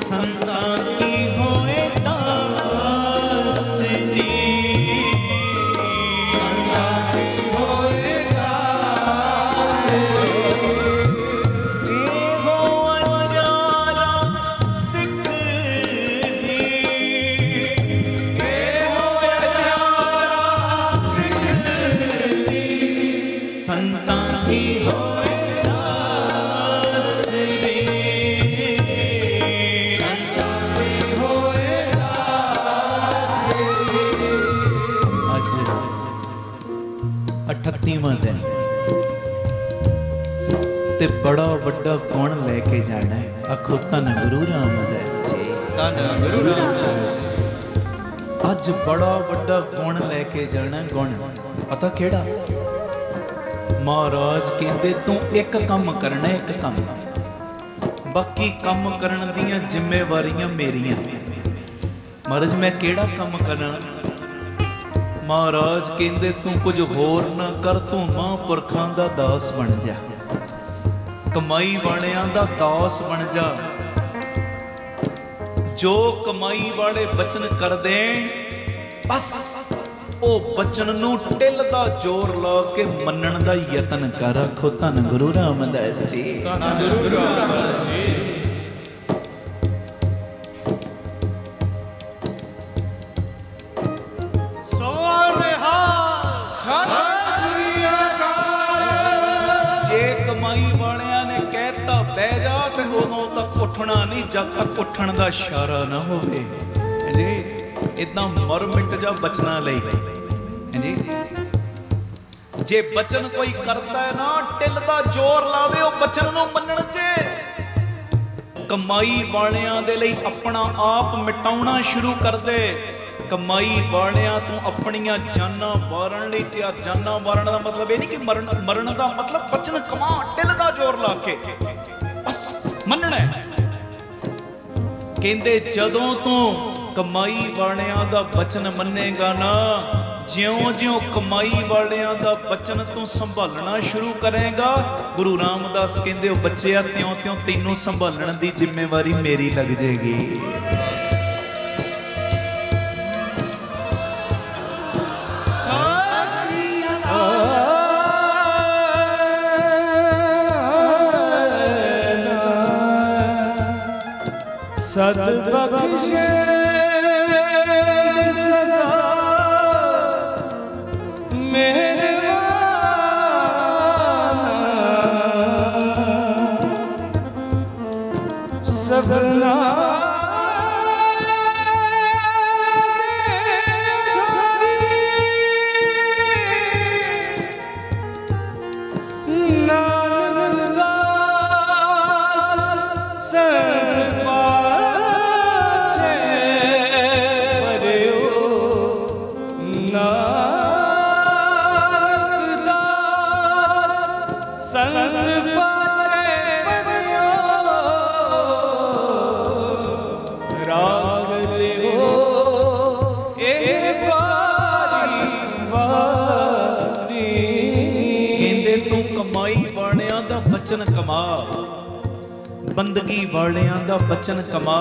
Speaker 1: संता की होए दासरी।
Speaker 2: संता की होए दासरी।
Speaker 1: एहो अचारा सिख दी,
Speaker 2: एहो बेचारा सिख दी।
Speaker 1: संता की होए दासरी।
Speaker 2: संता की होए दासरी।
Speaker 1: ਅੱਜ 38ਵਾਂ ਦਿਨ ਤੇ ਬੜਾ ਵੱਡਾ ਗੁਣ ਲੈ ਕੇ ਜਾਣਾ ਹੈ। ਆਖੋ ਧੰਨ ਗੁਰੂ ਰਾਮਦਾਸ ਜੀ।
Speaker 2: ਧੰਨ ਗੁਰੂ ਰਾਮਦਾਸ।
Speaker 1: ਅੱਜ ਬੜਾ ਵੱਡਾ ਗੁਣ ਲੈ ਕੇ ਜਾਣਾ। ਗੁਣ ਪਤਾ ਕਿਹੜਾ? ਮਹਾਰਾਜ ਕਹਿੰਦੇ ਤੂੰ ਇੱਕ ਕੰਮ ਕਰਨਾ, ਇੱਕ ਕੰਮ, ਬਾਕੀ ਕੰਮ ਕਰਨ ਦੀਆਂ ਜ਼ਿੰਮੇਵਾਰੀਆਂ ਮੇਰੀਆਂ। ਮਹਾਰਾਜ ਮੈਂ ਕਿਹੜਾ ਕੰਮ ਕਰਾਂ? ਮਹਾਰਾਜ ਕਹਿੰਦੇ ਤੂੰ ਕੁਝ ਹੋਰ ਨਾ ਕਰ, ਤੂੰ ਮਹਾਂਪੁਰਖਾਂ ਦਾ ਦਾਸ ਬਣ ਜਾ, ਕਮਾਈ ਵਾਲਿਆਂ ਦਾ ਦਾਸ ਬਣ ਜਾ। ਜੋ ਕਮਾਈ ਵਾਲੇ ਬਚਨ ਕਰ ਦੇਣ, ਬਸ ਉਹ ਬਚਨ ਨੂੰ ਟਿਲ ਦਾ ਜ਼ੋਰ ਲਾ ਕੇ ਮੰਨਣ ਦਾ ਯਤਨ ਕਰ। ਆਖੋ ਧੰਨ ਗੁਰੂ ਰਾਮਦਾਸ ਜੀ।
Speaker 2: ਧੰਨ ਗੁਰੂ ਰਾਮਦਾਸ ਜੀ। ਸਤਿ ਸ੍ਰੀ ਅਕਾਲ।
Speaker 1: ਜੇ ਕਮਾਈ ਵਾਲਿਆਂ ਨੇ ਕਹਿਤਾ ਬਹਿ ਜਾ ਤੇ ਉਦੋਂ ਤੱਕ ਉੱਠਣਾ ਨਹੀਂ ਜਦ ਤੱਕ ਉੱਠਣ ਦਾ ਇਸ਼ਾਰਾ ਨਾ ਹੋਵੇ। ਹਾਂਜੀ, ਇਦਾਂ ਮਰ ਮਿੰਟ ਜਾ ਬਚਣਾ ਲਈ। ਹਾਂਜੀ, ਜੇ ਬਚਨ ਕੋਈ ਕਰਦਾ ਹੈ ਨਾ, ਟਿਲ ਦਾ ਜ਼ੋਰ ਲਾਵੇ ਉਹ ਬਚਨ ਨੂੰ ਮੰਨਣ 'ਚ। ਕਮਾਈ ਵਾਲਿਆਂ ਦੇ ਲਈ ਆਪਣਾ ਆਪ ਮਿਟਾਉਣਾ ਸ਼ੁਰੂ ਕਰ ਦੇ। ਕਮਾਈ ਵਾਲਿਆਂ ਤੋਂ ਆਪਣੀਆਂ ਜਾਨਾਂ ਵਾਰਨ ਲਈ ਤਿਆਰ। ਜਾਨਾਂ ਵਾਰਨ ਦਾ ਮਤਲਬ ਇਹ ਨਹੀਂ ਕਿ ਮਰਨ ਦਾ ਮਤਲਬ ਬਚਨ ਕਮਾ, ਟਿਲ ਦਾ ਜ਼ੋਰ ਲਾ ਕੇ ਬਸ ਮੰਨਣਾ ਹੈ। ਕਹਿੰਦੇ ਜਦੋਂ ਤੂੰ ਕਮਾਈ ਵਾਲਿਆਂ ਦਾ ਬਚਨ ਮੰਨੇਗਾ ਨਾ, ਜਿਉਂ-ਜਿਉਂ ਕਮਾਈ ਵਾਲਿਆਂ ਦਾ ਬਚਨ ਤੂੰ ਸੰਭਾਲਣਾ ਸ਼ੁਰੂ ਕਰੇਗਾ, ਗੁਰੂ ਰਾਮਦਾਸ ਕਹਿੰਦੇ ਉਹ ਬੱਚਿਆ ਤਿਉਂ-ਤਿਉਂ ਤੈਨੂੰ ਸੰਭਾਲਣ ਦੀ ਜ਼ਿੰਮੇਵਾਰੀ ਮੇਰੀ ਲੱਗ ਜਾਏਗੀ।
Speaker 3: सद बख्शे सदा मेहरबान सबना संत पाछे बनियो राख लियो ए बारी बारी।
Speaker 1: कहंदे तू कमाई वालियां दा बचन कमा, बंदगी वालियां दा बचन कमा।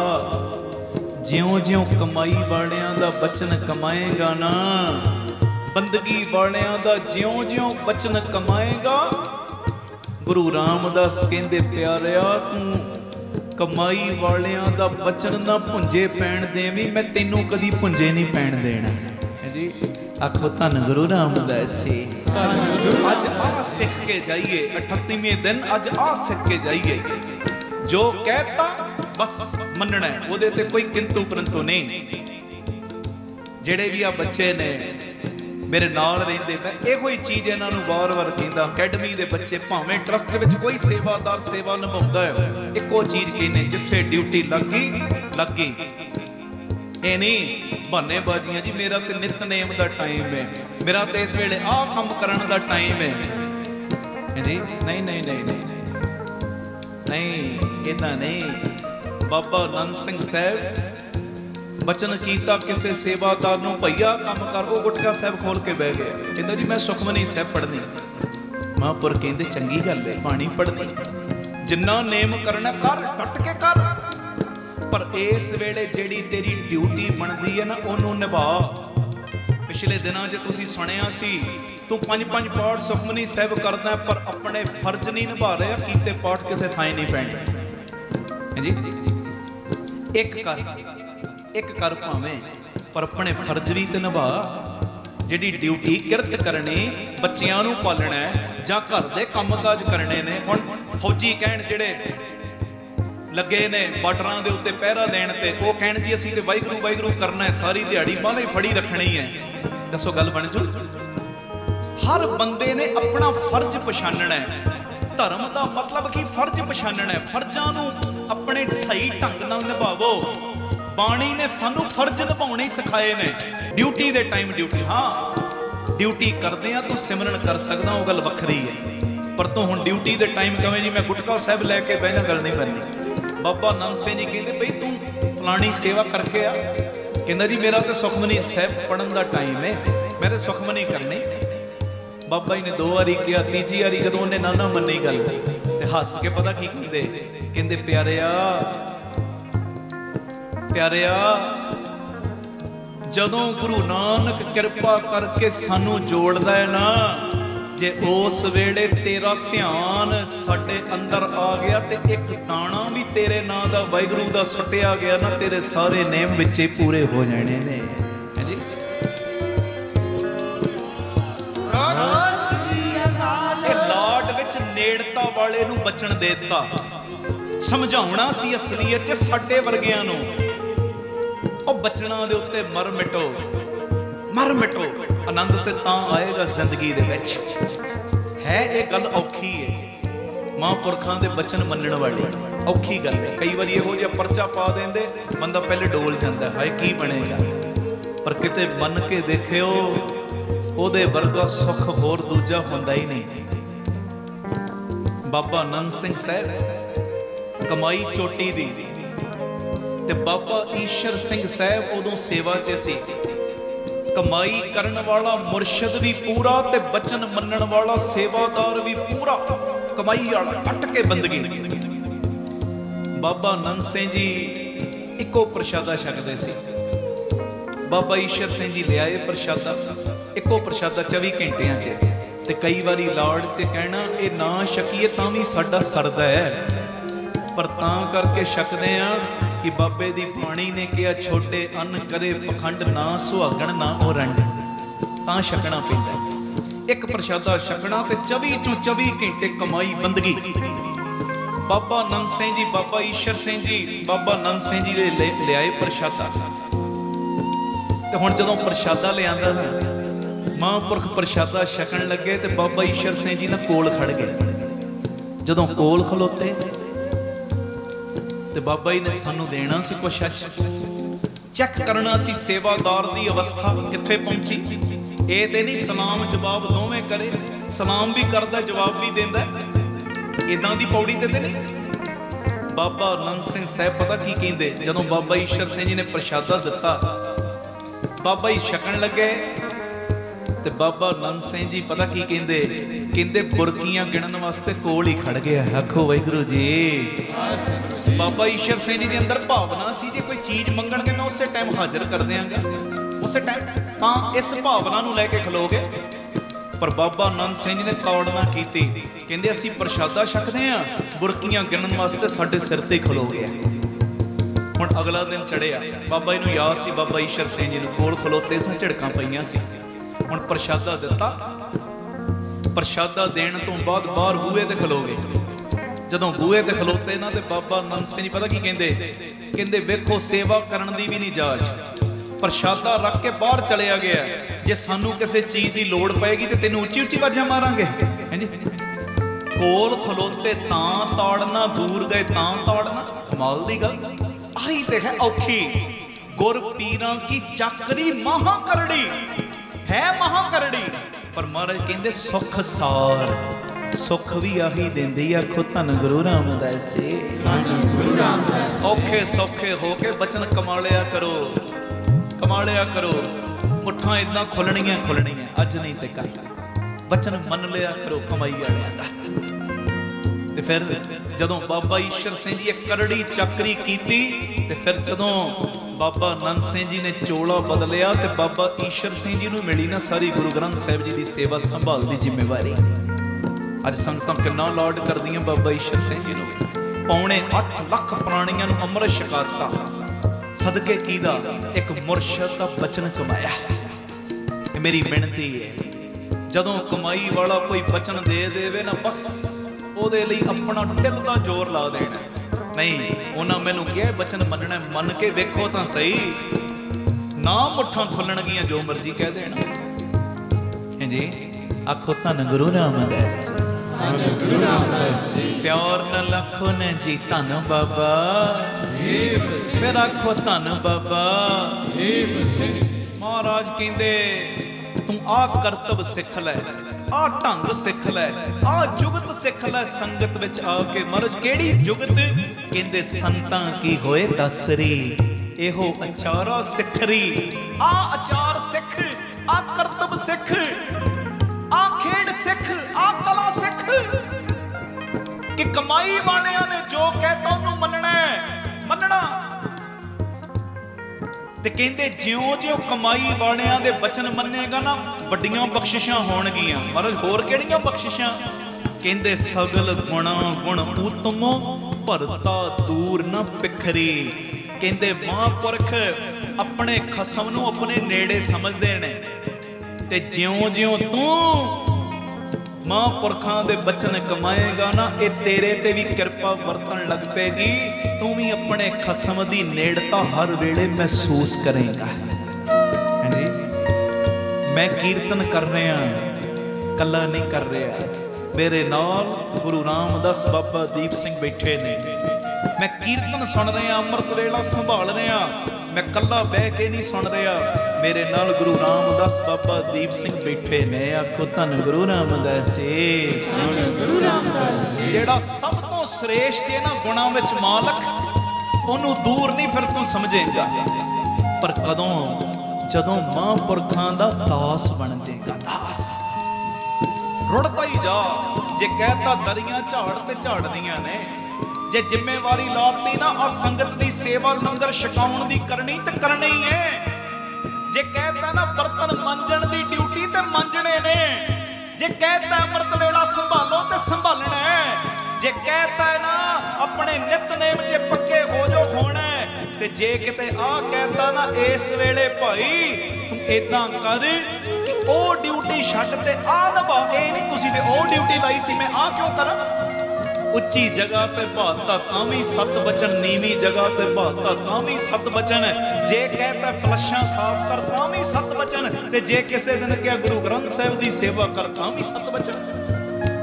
Speaker 1: ज्यों-ज्यों कमाई वालियां दा बचन कमाएगा ना, बंदगी वालियां दा ज्यों-ज्यों बचन कमाएगा। गुरु रामदास कहंदे प्यारिया तू कमाई वालियां दा बचन ना भुंजे पैण देवी, मैं तेनू कदी भुंजे नहीं पैण देना जी। आखो धन गुरु रामदास जी। अज आ सिख के जाइए 38वें दिन, अज आ सिख के जाइए। जो कहता बस मनना है, ਉਹਦੇ ਤੇ कोई किंतु परंतु नहीं। ਜਿਹੜੇ ਵੀ ਆ ਬੱਚੇ ਨੇ ਮੇਰੇ ਨਾਲ ਰਹਿੰਦੇ, मैं ਇਹੋ ਹੀ ਚੀਜ਼ ਇਹਨਾਂ ਨੂੰ ਵਾਰ-ਵਾਰ ਕਹਿੰਦਾ। ਅਕੈਡਮੀ ਦੇ ਬੱਚੇ ਭਾਵੇਂ ਟਰਸਟ ਵਿੱਚ ਕੋਈ ਸੇਵਾਦਾਰ ਸੇਵਾ ਨਿਭਾਉਂਦਾ ਹੈ, ਇੱਕੋ ਚੀਜ਼ ਕਹਿੰਦੇ ਜਿੱਥੇ ਡਿਊਟੀ ਲੱਗ ਗਈ। ਇਹ ਨਹੀਂ ਬਹਾਨੇਬਾਜ਼ੀਆਂ ਜੀ, ਮੇਰਾ ਤੇ ਨਿਤਨੇਮ ਦਾ ਟਾਈਮ ਹੈ, ਮੇਰਾ ਤੇ ਇਸ ਵੇਲੇ ਆਹ ਕੰਮ ਕਰਨ ਦਾ ਟਾਈਮ ਹੈ ਜੀ। ਨਹੀਂ ਨਹੀਂ ਨਹੀਂ ਨਹੀਂ नहीं कहना नहीं। बाबा नंद सिंह साहब बचन कीता किसी सेवादार नूं, भैया काम कर, वो गुटका साहब खोल के बह गया। कहंदा जी मैं सुखमनी साहब पढ़नी। महापुर कहंदे चंगी गल है बाणी पढ़नी, जिन्ना नेम करना कर, डट के कर, पर इस वेले जेड़ी तेरी ड्यूटी बनदी है ना ओनू निभा। पिछले दिनों च तुसीं सुनिया सी तू 5-5 पाठ सुखमनी साहब करदा, पर अपने फर्ज नहीं निभा रहा। कीते पाठ किसी थां नहीं पैणे जी। एक कर भावें, पर अपने फर्ज भी तो निभा। जिहड़ी ड्यूटी किरत करनी, बच्चियां नूं पालना है जां घर दे काम काज करने ने। हुण फौजी कहण जिहड़े लगे ने बार्डरां दे उत्ते पहरा देण ते, वो कहण जी असीं ते वाहिगुरू वाहिगुरू करना है, सारी दिहाड़ी माले फड़ी रखनी है। दसो गल बन जू। हर बंदे ने अपना फर्ज पछानना है। धर्म का मतलब कि फर्ज पछानना है, फर्जां नूं अपने सही ढंग नाल निभावो। बाणी ने सानू फर्ज निभाने सिखाए ने। ड्यूटी दे टाइम ड्यूटी, हाँ ड्यूटी करदे आ तू सिमरन कर सकदा, वो गल वखरी है। पर तू हुण ड्यूटी दे टाइम कवें जी मैं गुटका साहब लैके बह जा, गल नहीं बननी। बाबा नंद सिंह जी कहते बई तू फलानी सेवा करके आ। कहंदा जी मेरा तो सुखमनी साहब पढ़न का टाइम है, मैं तो सुखमनी करनी। बाबा जी ने 2 बारी किया, तीजी बारी जदों उन्हें ना मन्नी गल ते हस के पता की कहंदे, कहंदे प्यारिया प्यारिया जदों गुरु नानक कृपा करके सानू जोड़दा है ना, जे उस वेले तेरा ध्यान साडे अंदर आ गया ते एक दाना भी तेरे नां दा वाहिगुरू दा सुटिया गया ना, तेरे सारे नेम विच पूरे हो जाने ने। है जी लाड विच नेड़ता वाले नूं बचन देता, समझाउणा सी असलीयत च साडे वर्गियां नूं। ओ बचना दे उत्ते मर मिटो, मर मिटो। आनंद ते तां आएगा जिंदगी दे विच। है ये गल औखी है, महापुरखां दे बचन मनण वाली औखी गल है। कई बार इहो जिहा परचा पा देंदे बंदा पहले डोल जांदा, हाय की बनेगा। पर किते मन के देखियो ओदे वर्गा सुख होर दूजा हुंदा ही नहीं। बाबा नंद सिंह साहब कमाई चोटी दी ते बाबा ईशर सिंह साहब उदों सेवा च सी। कमाई करन वाला मुर्शद भी पूरा ते बचन मनन वाला सेवादार भी पूरा, कमाई वाला कट के बंदगी। बाबा नंद सिंह जी इको प्रशादा छकदे सी। बाबा ईशर सिंह जी ले आए प्रशादा, इको प्रशादा 24 घंटियां च। ते कई बारी लाड़ च कहना ये ना छकीए तां भी साडा सरदा है, पर तां करके छकदे आ कि बाबे दी बाणी ने कहा छोटे अन्न करे पखंड ना सुहागण ना ओ रंड, तां छकना पैंदा। एक प्रशादा छकना ते 24 चों 24 घंटे कमाई बंदगी। बाबा नंद सिंह जी, बाबा ईशर सिंह जी, बाबा नंद सिंह जी ले आए प्रशादा। ते हुण जदों प्रशादा ले आंदा ना, महापुरख प्रशादा छकन लगे ते बाबा ईशर सिंह जी ना कोल खड़ गए। जदों कोल खलोते ते बाबा जी ने सानू देना सी कुछ, चेक करना सी सेवादार दी अवस्था कित्थे पहुंची। ये ते नहीं सलाम जवाब दोवें करे, सलाम भी करदा जवाब भी देंदा। इदां दी पौड़ी ते नहीं। बाबा नंद सिंह साहब पता की कहंदे, जदों बाबा ईश्वर सिंह जी ने प्रशादा दिता, बाबा जी छकन लगे ते बाबा नंद सिंह जी पता की कहंदे, कहंदे बुरकियां गिणन वास्ते कोल ही खड़ गया। आखो वाहिगुरू जी। बाबा ईश्वर सिंह जी के अंदर भावना सी, जे कोई चीज मंगणगे मैं उस टाइम हाजिर कर देंगा, उस टाइम तां इस भावना नूं लैके खलोगे। पर बाबा नंद सिंह जी ने कौड़ ना की, कहंदे असीं प्रशादा छकदे आ, बुरकियां गिणन वास्ते साडे सिर ते खलो गया। हुण अगला दिन चढ़िया, बाबा जी नूं याद सी बाबा ईश्वर सिंह जी नूं, कोल खलोते सा, झड़कां पईयां सी। हुण प्रशादा दिता, प्रशादा देण तो बाद बाहर बूहे ते खलो गए। जदों बूहे ते खलोते ना ते बाबा नंद सिंह जी पता की कहंदे, कहंदे वेखो सेवा करन दी भी नहीं जाच, प्रशादा रख के बाहर चलिया गया। जे सानू किसी चीज की लोड़ पेगी तो तेन उच्ची उच्ची आवाज़ां मारांगे। हैं जी, कोल खलोते तां ताड़ना, दूर गए तां ताड़ना। कमाल दी गल आई ते है औखी। गुर पीरां की चाकरी महा करड़ी है, महा करड़ी। पर महाराज कहंदे सुख सार, सुख भी आही देंदी। आखो धन गुरु रामदास जी।
Speaker 2: गुरु रामदास।
Speaker 1: औखे सौखे हो के बचन कमा लिया करो, कमा लिया करो। मुठा इदां खुलणियां खुलणियां, अज नहीं ते कल। बचन मन लिया करो कमाई वालियां दा। ते फिर जदों बाबा ईश्वर सिंह जी एक करड़ी चाकरी कीती, ते फिर जदों बाबा नंद सिंह जी ने चोला बदलिया ते बाबा ईश्वर सिंह जी नूं मिली ना सारी गुरु ग्रंथ साहिब जी की सेवा संभाल दी जिम्मेवारी। अज संगतां किन्ना लाड करदियां बाबा ईश्वर सिंह जी नूं। पौने 8 लाख प्राणियां नूं अमृत छकाता। सदके कीदा एक मुरशद का बचन कमाया। मेरी बेनती है, जदों कमाई वाला कोई बचन दे देवे ना, बस ओदे लई अपना ढिल दा जोर ला देना। नहीं, उन्हां मैनूं कहा बचन मनना, मन के वेखो तां सही, ना मुठ्ठां खुलणगियां जो मर्जी कह देना। हैं जी, आखो धन गुरु रामदास जी।
Speaker 2: धन गुरु रामदास जी।
Speaker 1: प्यार न लखो न जी धन बाबा, फिर आखो धन बाबा। महाराज कहंदे तू आ करतब सिख लै, आ ढंग सिख लै, आ जुगत सिख लै संगत विच आके। महाराज केड़ी जुगत? कहंदे संतां की होए दसरी, एहो अचारा सिखरी। आ अचार सिख, आ करतब सिख, आ खेड़ सिख, आ कला सिख। कि कमाई वालियां ने जो कहता उन्होंने मनना है, मनना। ते कहंदे ज्यों ज्यों कमाई वालियां दे बचन मन्नेगा ना, वड्डियां बख्शिशां होणगियां। महाराज होर किहड़ियां बख्शिशां? कहंदे सगल गुणा गुण उत्तमो, भरता दूर न पिखरी। कहंदे महापुरख अपने खसम नूं अपने नेड़े समझदे ने, ते ज्यों ज्यों तू महापुरखां दे बचन कमाएगा ना, ये तेरे ते भी किरपा वरतन लग पेगी। तू भी अपने खसम दी नेड़ता हर वेले महसूस करेगा। हाँ जी, मैं कीर्तन कर रहा, कला नहीं कर रहा। मेरे नाल गुरु रामदास बाबा दीप सिंह बैठे ने। मैं कीर्तन सुन रहा, अमृत वेला संभाल रहा, मैं कला बह के नहीं सुन रहा। मेरे नाल गुरु रामदास बाबा दीप सिंह बैठे ने। आखो धन गुरु रामदास जी।
Speaker 2: धन गुरु रामदास जी।
Speaker 1: जेड़ा सब तो श्रेष्ठ है ना गुणां विच मालक, ओनू दूर नहीं फिर तू समझेगा। पर कदों जदों महापुरखां दा दास बन जाएगा। दास रुड़ता ही जा। जे कहता दरियां झाड़ ते झाड़दियां ने, जे जिम्मेवारी लाती ना आ संगत दी सेवा लंगर छकाउण दी करनी ते करनी है। जे कहता ना बर्तन मांजण दी ड्यूटी ते मांजणे ने, जे कहता अमृत वेला संभालो ते संभालना है। जे कहता है ना अपने नितनेम च पक्के हो जो होना है, ते जे किते आ कहता ना इस वेले भाई तू इदां कर कि ओ ड्यूटी छड्ड ते आ निभा, ए नहीं तुसीं ते ओ ड्यूटी लाई सी मैं आ क्यों करा। उच्ची जगह पे बहाता तामी सत बचन, नीवी जगह पे बहाता तामी सत बचन। जे कहता फ्लशां साफ कर तामी सत बचन, ते जे किसी दिन क्या गुरु ग्रंथ साहिब दी सेवा कर तामी सत बचन।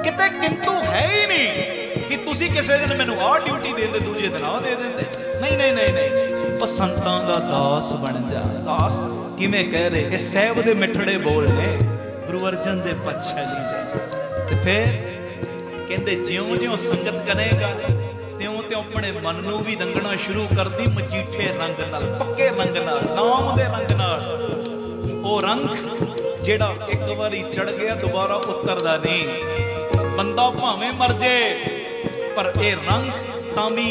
Speaker 1: किते किंतु है ही नहीं कि तुसी किसी दिन मैनू आ ड्यूटी देंदे, दूजे दिन आ दे देंदे। नहीं नहीं नहीं नहीं, पर संतां दा दास बन जा। दास किवें कह रहे? ये साहिब दे मिठड़े बोल ने, गुरु अर्जन दे पातशाह जी दे। ते फिर कहते ज्यों-ज्यों संगत करेगा त्यों-त्यों अपने मन नूं भी रंगना शुरू कर दी मजीठे रंग नाल, पक्के रंग नाल, नाम दे रंग नाल। वो रंग जिहड़ा एक बारी चढ़ गया दोबारा उतरदा नहीं। बंदा भावें मर जाए पर यह रंग तां भी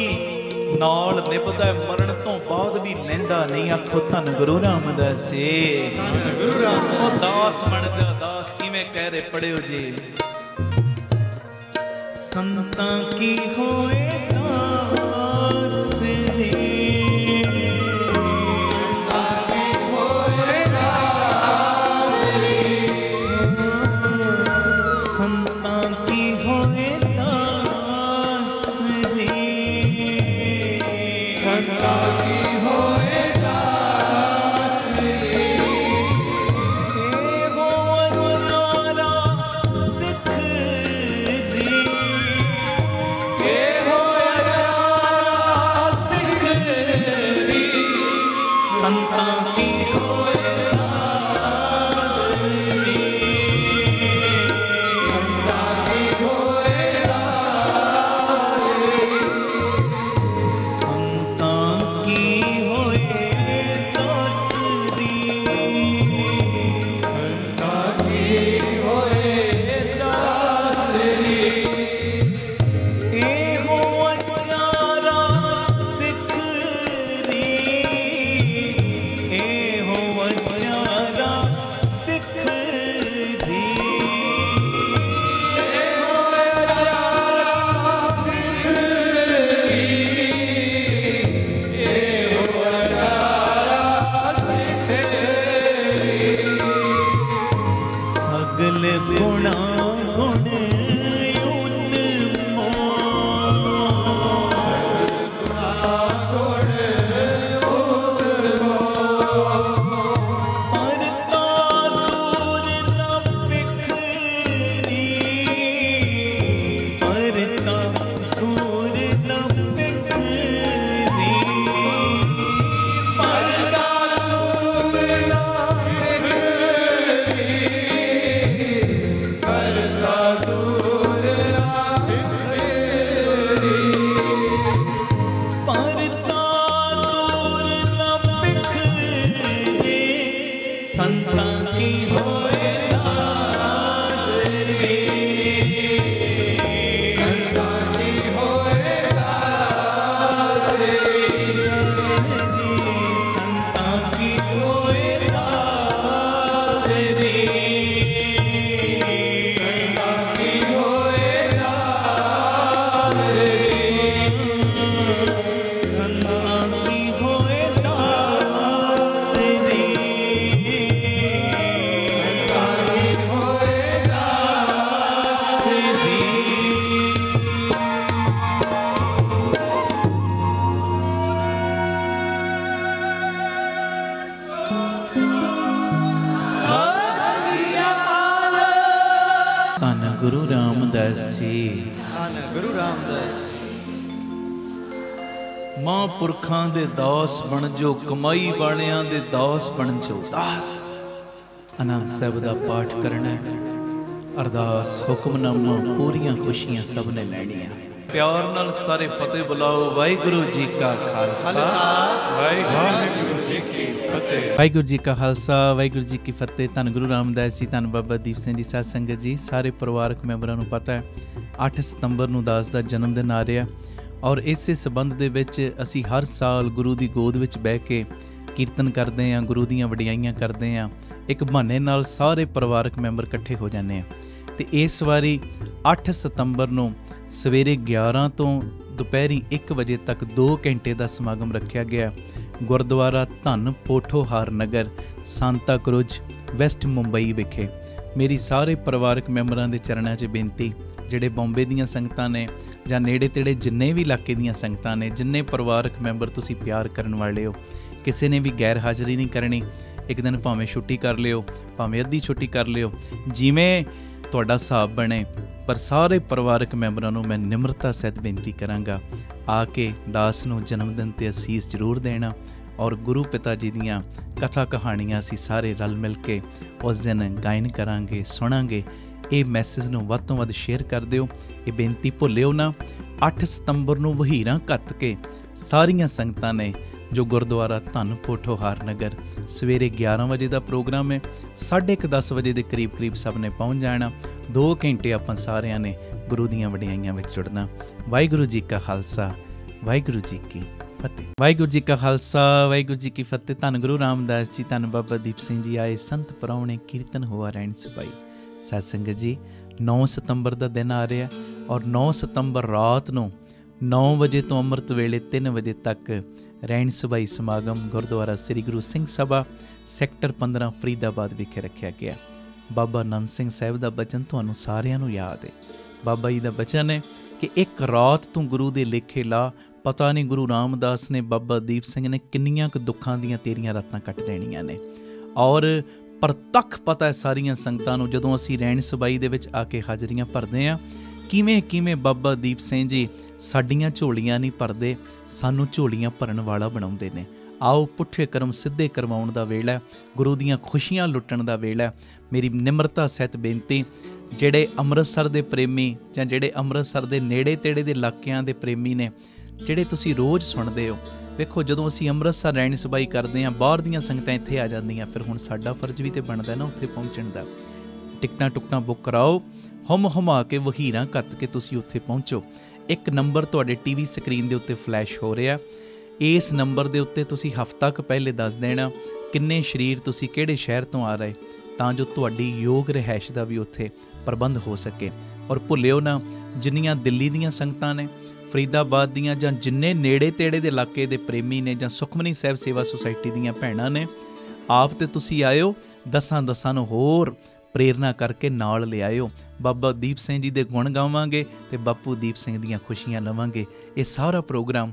Speaker 1: नाल निभदा, मरण तो बाद भी लैंदा नहीं। आखो धन गुरु रामदास जी,
Speaker 2: धन गुरु रामदास।
Speaker 1: दास बन जा दास, किवें कह रहे पढ़ियो जी। संतां की होए दास रे,
Speaker 2: संतां की होए दास रे,
Speaker 1: संतां की होए दास रे,
Speaker 2: संतां की होए दास रे।
Speaker 1: एहो अचारा सिख दी,
Speaker 2: एहो अचारा सिख दी,
Speaker 1: संतां की होए दास रे,
Speaker 2: संतां की होए दास रे,
Speaker 1: संतां की होए दास रे,
Speaker 2: संतां की होए दास रे।
Speaker 1: एहो अचारा सिख दी, एहो अचारा सिख दी, सगल गुणा गुण उतमो, परता दूर न बिखरी, परता दूर न बिखरी, परता दूर न
Speaker 2: करता दूर ना बिखरी,
Speaker 1: परता दूर न बिखरे, संतां की होए दास रे,
Speaker 2: संतां की होए दास रे,
Speaker 1: संतां की होए दास रे,
Speaker 2: संतां की होए दास रे,
Speaker 1: संतां की होए दास रे,
Speaker 2: संतां की होए दास
Speaker 1: रे। ਧੰਨ ਗੁਰੂ ਰਾਮਦਾਸ ਜੀ।
Speaker 2: ਧੰਨ ਗੁਰੂ ਰਾਮਦਾਸ।
Speaker 1: ਮਹਾਂਪੁਰਖਾਂ ਦੇ ਦਾਸ ਬਣ ਜੋ, ਕਮਾਈ ਵਾਲਿਆਂ ਦੇ ਦਾਸ ਬਣ ਜੋ। ਦਾਸ ਆਨੰਦ ਸਾਹਿਬ ਦਾ ਪਾਠ ਕਰਨਾ ਹੈ। ਅਰਦਾਸ ਹੁਕਮਨਾਮਾ ਪੂਰੀਆਂ ਖੁਸ਼ੀਆਂ ਸਭ ਨੇ ਲੈਣੀਆਂ। ਪਿਆਰ ਨਾਲ ਸਾਰੇ ਫਤਿਹ ਬੁਲਾਓ। ਵਾਹਿਗੁਰੂ ਜੀ ਕਾ ਖਾਲਸਾ,
Speaker 2: ਵਾਹਿਗੁਰੂ ਜੀ ਕੀ ਫਤਿਹ।
Speaker 1: ਵਾਹਿਗੁਰੂ ਜੀ ਕਾ ਖਾਲਸਾ, ਵਾਹਿਗੁਰੂ ਜੀ ਕੀ ਫਤਿਹ। ਧੰਨ ਗੁਰੂ ਰਾਮਦਾਸ ਜੀ, ਧੰਨ ਬਾਬਾ ਦੀਪ ਸਿੰਘ ਜੀ। ਸਾਧ ਸੰਗਤ ਜੀ, ਸਾਰੇ ਪਰਿਵਾਰਕ ਮੈਂਬਰਾਂ ਨੂੰ ਪਤਾ ਹੈ 8 ਸਤੰਬਰ ਨੂੰ ਦਾਸ ਦਾ ਜਨਮ ਦਿਨ ਆ ਰਿਹਾ, ਔਰ ਇਸੇ ਸਬੰਧ ਦੇ ਵਿੱਚ ਅਸੀਂ ਹਰ ਸਾਲ ਗੁਰੂ ਦੀ ਗੋਦ ਵਿੱਚ ਬਹਿ ਕੇ ਕੀਰਤਨ ਕਰਦੇ ਹਾਂ, ਗੁਰੂ ਦੀਆਂ ਵਡਿਆਈਆਂ ਕਰਦੇ ਹਾਂ। ਇੱਕ ਬਹਾਨੇ ਨਾਲ ਸਾਰੇ ਪਰਿਵਾਰਕ ਮੈਂਬਰ ਇਕੱਠੇ ਹੋ ਜਾਂਦੇ ਆ। ਤੇ ਇਸ ਵਾਰੀ 8 ਸਤੰਬਰ ਨੂੰ ਸਵੇਰੇ 11 ਤੋਂ ਦੁਪਹਿਰੀ 1 ਵਜੇ ਤੱਕ 2 ਘੰਟੇ ਦਾ ਸਮਾਗਮ ਰੱਖਿਆ ਗਿਆ ਗੁਰਦੁਆਰਾ ਧੰਨ ਪੋਠੋਹਾਰ ਨਗਰ, ਸਾਂਤਾ ਕਰੂਜ਼, ਵੈਸਟ ਮੁੰਬਈ ਵਿਖੇ। ਮੇਰੀ ਸਾਰੇ ਪਰਿਵਾਰਕ ਮੈਂਬਰਾਂ ਦੇ ਚਰਨਾਂ 'ਚ ਬੇਨਤੀ, ਜਿਹੜੇ ਬੰਬੇ ਦੀਆਂ ਸੰਗਤਾਂ ਨੇ ਜਾਂ ਨੇੜੇ ਤੇੜੇ ਜਿੰਨੇ ਵੀ ਇਲਾਕੇ ਦੀਆਂ ਸੰਗਤਾਂ ਨੇ, ਜਿੰਨੇ ਪਰਿਵਾਰਕ ਮੈਂਬਰ ਤੁਸੀਂ ਪਿਆਰ ਕਰਨ ਵਾਲੇ ਹੋ, ਕਿਸੇ ਨੇ ਵੀ ਗੈਰ ਹਾਜ਼ਰੀ ਨਹੀਂ ਕਰਨੀ। ਇੱਕ ਦਿਨ ਭਾਵੇਂ ਛੁੱਟੀ ਕਰ ਲਿਓ, ਭਾਵੇਂ ਅੱਧੀ ਛੁੱਟੀ ਕਰ ਲਿਓ, ਜਿਵੇਂ ਤੁਹਾਡਾ ਹਿਸਾਬ ਬਣੇ। ਪਰ ਸਾਰੇ ਪਰਿਵਾਰਕ ਮੈਂਬਰਾਂ ਨੂੰ ਮੈਂ ਨਿਮਰਤਾ ਸਹਿਤ ਬੇਨਤੀ ਕਰਾਂਗਾ, ਆ ਕੇ ਦਾਸ ਨੂੰ ਜਨਮ ਦਿਨ 'ਤੇ ਅਸੀਸ ਜ਼ਰੂਰ ਦੇਣਾ। ਔਰ ਗੁਰੂ ਪਿਤਾ ਜੀ ਦੀਆਂ ਕਥਾ ਕਹਾਣੀਆਂ ਅਸੀਂ ਸਾਰੇ ਰਲ ਮਿਲ ਕੇ ਉਸ ਦਿਨ ਗਾਇਨ ਕਰਾਂਗੇ, ਸੁਣਾਂਗੇ। ਇਹ ਮੈਸੇਜ ਨੂੰ ਵੱਧ ਤੋਂ ਵੱਧ ਸ਼ੇਅਰ ਕਰ ਦਿਓ। ਇਹ ਬੇਨਤੀ ਭੁੱਲਿਓ ਨਾ। 8 ਸਤੰਬਰ ਨੂੰ ਵਹੀਰਾਂ ਘੱਤ ਕੇ ਸਾਰੀਆਂ ਸੰਗਤਾਂ ਨੇ ਜੋ ਗੁਰਦੁਆਰਾ ਧੰਨ ਪੋਠੋਹਾਰ ਨਗਰ ਸਵੇਰੇ 11 ਵਜੇ ਦਾ ਪ੍ਰੋਗਰਾਮ ਹੈ, 10:30 ਵਜੇ ਦੇ ਕਰੀਬ ਸਭ ਨੇ ਪਹੁੰਚ ਜਾਣਾ। 2 ਘੰਟੇ ਆਪਾਂ ਸਾਰਿਆਂ ਨੇ ਗੁਰੂ ਦੀਆਂ ਵਡਿਆਈਆਂ ਵਿੱਚ ਜੁੜਨਾ। ਵਾਹਿਗੁਰੂ ਜੀ ਕਾ ਖਾਲਸਾ, ਵਾਹਿਗੁਰੂ ਜੀ ਕੀ ਫਤਿਹ। ਵਾਹਿਗੁਰੂ ਜੀ ਕਾ ਖਾਲਸਾ, ਵਾਹਿਗੁਰੂ ਜੀ ਕੀ ਫਤਿਹ। ਧੰਨ ਗੁਰੂ ਰਾਮਦਾਸ ਜੀ, ਧੰਨ ਬਾਬਾ ਦੀਪ ਸਿੰਘ ਜੀ ਆਏ ਸੰਤ ਪ੍ਰਾਹੁਣੇ, ਕੀਰਤਨ ਹੋਆ ਰਹਿਣ ਸਬਾਈ। ਸਾਧ ਸੰਗਤ ਜੀ, 9 ਸਤੰਬਰ ਦਾ ਦਿਨ ਆ ਰਿਹਾ ਔਰ 9 ਸਤੰਬਰ ਰਾਤ ਨੂੰ 9 ਵਜੇ ਤੋਂ ਅੰਮ੍ਰਿਤ ਵੇਲੇ 3 ਵਜੇ ਤੱਕ ਰਹਿਣ ਸਬਾਈ ਸਮਾਗਮ ਗੁਰਦੁਆਰਾ ਸ੍ਰੀ ਗੁਰੂ ਸਿੰਘ ਸਭਾ ਸੈਕਟਰ 15 ਫਰੀਦਾਬਾਦ ਵਿਖੇ ਰੱਖਿਆ ਗਿਆ। ਬਾਬਾ ਨੰਦ ਸਿੰਘ ਸਾਹਿਬ ਦਾ ਬਚਨ ਤੁਹਾਨੂੰ ਸਾਰਿਆਂ ਨੂੰ ਯਾਦ ਹੈ। ਬਾਬਾ ਜੀ ਦਾ ਬਚਨ ਹੈ ਕਿ ਇੱਕ ਰਾਤ ਤੂੰ ਗੁਰੂ ਦੇ ਲੇਖੇ ਲਾ, ਪਤਾ ਨਹੀਂ ਗੁਰੂ ਰਾਮਦਾਸ ਨੇ, ਬਾਬਾ ਦੀਪ ਸਿੰਘ ਨੇ ਕਿੰਨੀਆਂ ਕੁ ਦੁੱਖਾਂ ਦੀਆਂ ਤੇਰੀਆਂ ਰਾਤਾਂ ਕੱਟ ਦੇਣੀਆਂ ਨੇ। ਔਰ ਪ੍ਰਤੱਖ ਪਤਾ ਹੈ ਸਾਰੀਆਂ ਸੰਗਤਾਂ ਨੂੰ, ਜਦੋਂ ਅਸੀਂ ਰਹਿਣ ਸਬਾਈ ਦੇ ਵਿੱਚ ਆ ਕੇ ਹਾਜ਼ਰੀਆਂ ਭਰਦੇ ਹਾਂ, ਕਿਵੇਂ ਬਾਬਾ ਦੀਪ ਸਿੰਘ ਜੀ ਸਾਡੀਆਂ ਝੋਲੀਆਂ ਨਹੀਂ ਭਰਦੇ, ਸਾਨੂੰ ਝੋਲੀਆਂ ਭਰਨ ਵਾਲਾ ਬਣਾਉਂਦੇ ਨੇ। ਆਓ ਪੁੱਠੇ ਕਰਮ ਸਿੱਧੇ ਕਰਵਾਉਣ ਦਾ ਵੇਲਾ, ਗੁਰੂ ਦੀਆਂ ਖੁਸ਼ੀਆਂ ਲੁੱਟਣ ਦਾ ਵੇਲਾ। ਮੇਰੀ ਨਿਮਰਤਾ ਸਹਿਤ ਬੇਨਤੀ, ਜਿਹੜੇ ਅੰਮ੍ਰਿਤਸਰ ਦੇ ਪ੍ਰੇਮੀ ਜਾਂ ਜਿਹੜੇ ਅੰਮ੍ਰਿਤਸਰ ਦੇ ਨੇੜੇ ਤੇੜੇ ਦੇ ਇਲਾਕਿਆਂ ਦੇ ਪ੍ਰੇਮੀ ਨੇ, ਜਿਹੜੇ ਤੁਸੀਂ ਰੋਜ਼ ਸੁਣਦੇ ਹੋ, ਵੇਖੋ ਜਦੋਂ ਅਸੀਂ ਅੰਮ੍ਰਿਤਸਰ ਰਹਿਣ ਸਬਾਈ ਕਰਦੇ ਹਾਂ, ਬਾਹਰ ਦੀਆਂ ਸੰਗਤਾਂ ਇੱਥੇ ਆ ਜਾਂਦੀਆਂ, ਫਿਰ ਹੁਣ ਸਾਡਾ ਫਰਜ਼ ਵੀ ਤਾਂ ਬਣਦਾ ਨਾ ਉੱਥੇ ਪਹੁੰਚਣ ਦਾ। ਟਿਕਟਾਂ ਟੁਕਟਾਂ ਬੁੱਕ ਕਰਾਓ, ਹੁਮਾ ਕੇ ਵਹੀਰਾਂ ਕੱਤ ਕੇ ਤੁਸੀਂ ਉੱਥੇ ਪਹੁੰਚੋ। ਇੱਕ ਨੰਬਰ ਤੁਹਾਡੇ ਟੀਵੀ ਸਕਰੀਨ ਦੇ ਉੱਤੇ ਫਲੈਸ਼ ਹੋ ਰਿਹਾ, ਇਸ ਨੰਬਰ ਦੇ ਉੱਤੇ ਤੁਸੀਂ ਹਫ਼ਤਾ ਕੁ ਪਹਿਲੇ ਦੱਸ ਦੇਣਾ ਕਿੰਨੇ ਸ਼ਰੀਰ ਤੁਸੀਂ ਕਿਹੜੇ ਸ਼ਹਿਰ ਤੋਂ ਆ ਰਹੇ, ਤਾਂ ਜੋ ਤੁਹਾਡੀ ਯੋਗ ਰਿਹਾਇਸ਼ ਦਾ ਵੀ ਉੱਥੇ ਪ੍ਰਬੰਧ ਹੋ ਸਕੇ। ਔਰ ਭੁੱਲਿਓ ਨਾ, ਜਿੰਨੀਆਂ ਦਿੱਲੀ ਦੀਆਂ ਸੰਗਤਾਂ ਨੇ, ਫਰੀਦਾਬਾਦ ਦੀਆਂ, ਜਾਂ ਜਿੰਨੇ ਨੇੜੇ ਤੇੜੇ ਦੇ ਇਲਾਕੇ ਦੇ ਪ੍ਰੇਮੀ ਨੇ, ਜਾਂ ਸੁਖਮਨੀ ਸਾਹਿਬ ਸੇਵਾ ਸੁਸਾਇਟੀ ਦੀਆਂ ਭੈਣਾਂ ਨੇ, ਆਪ ਤੇ ਤੁਸੀਂ ਆਇਓ, ਦਸਾਂ ਨੂੰ ਹੋਰ ਪ੍ਰੇਰਨਾ ਕਰਕੇ ਨਾਲ ਲਿਆਇਓ। ਬਾਬਾ ਦੀਪ ਸਿੰਘ ਜੀ ਦੇ ਗੁਣ ਗਾਵਾਂਗੇ ਤੇ ਬਾਪੂ ਦੀਪ ਸਿੰਘ ਦੀਆਂ ਖੁਸ਼ੀਆਂ ਲਵਾਂਗੇ। ਇਹ ਸਾਰਾ ਪ੍ਰੋਗਰਾਮ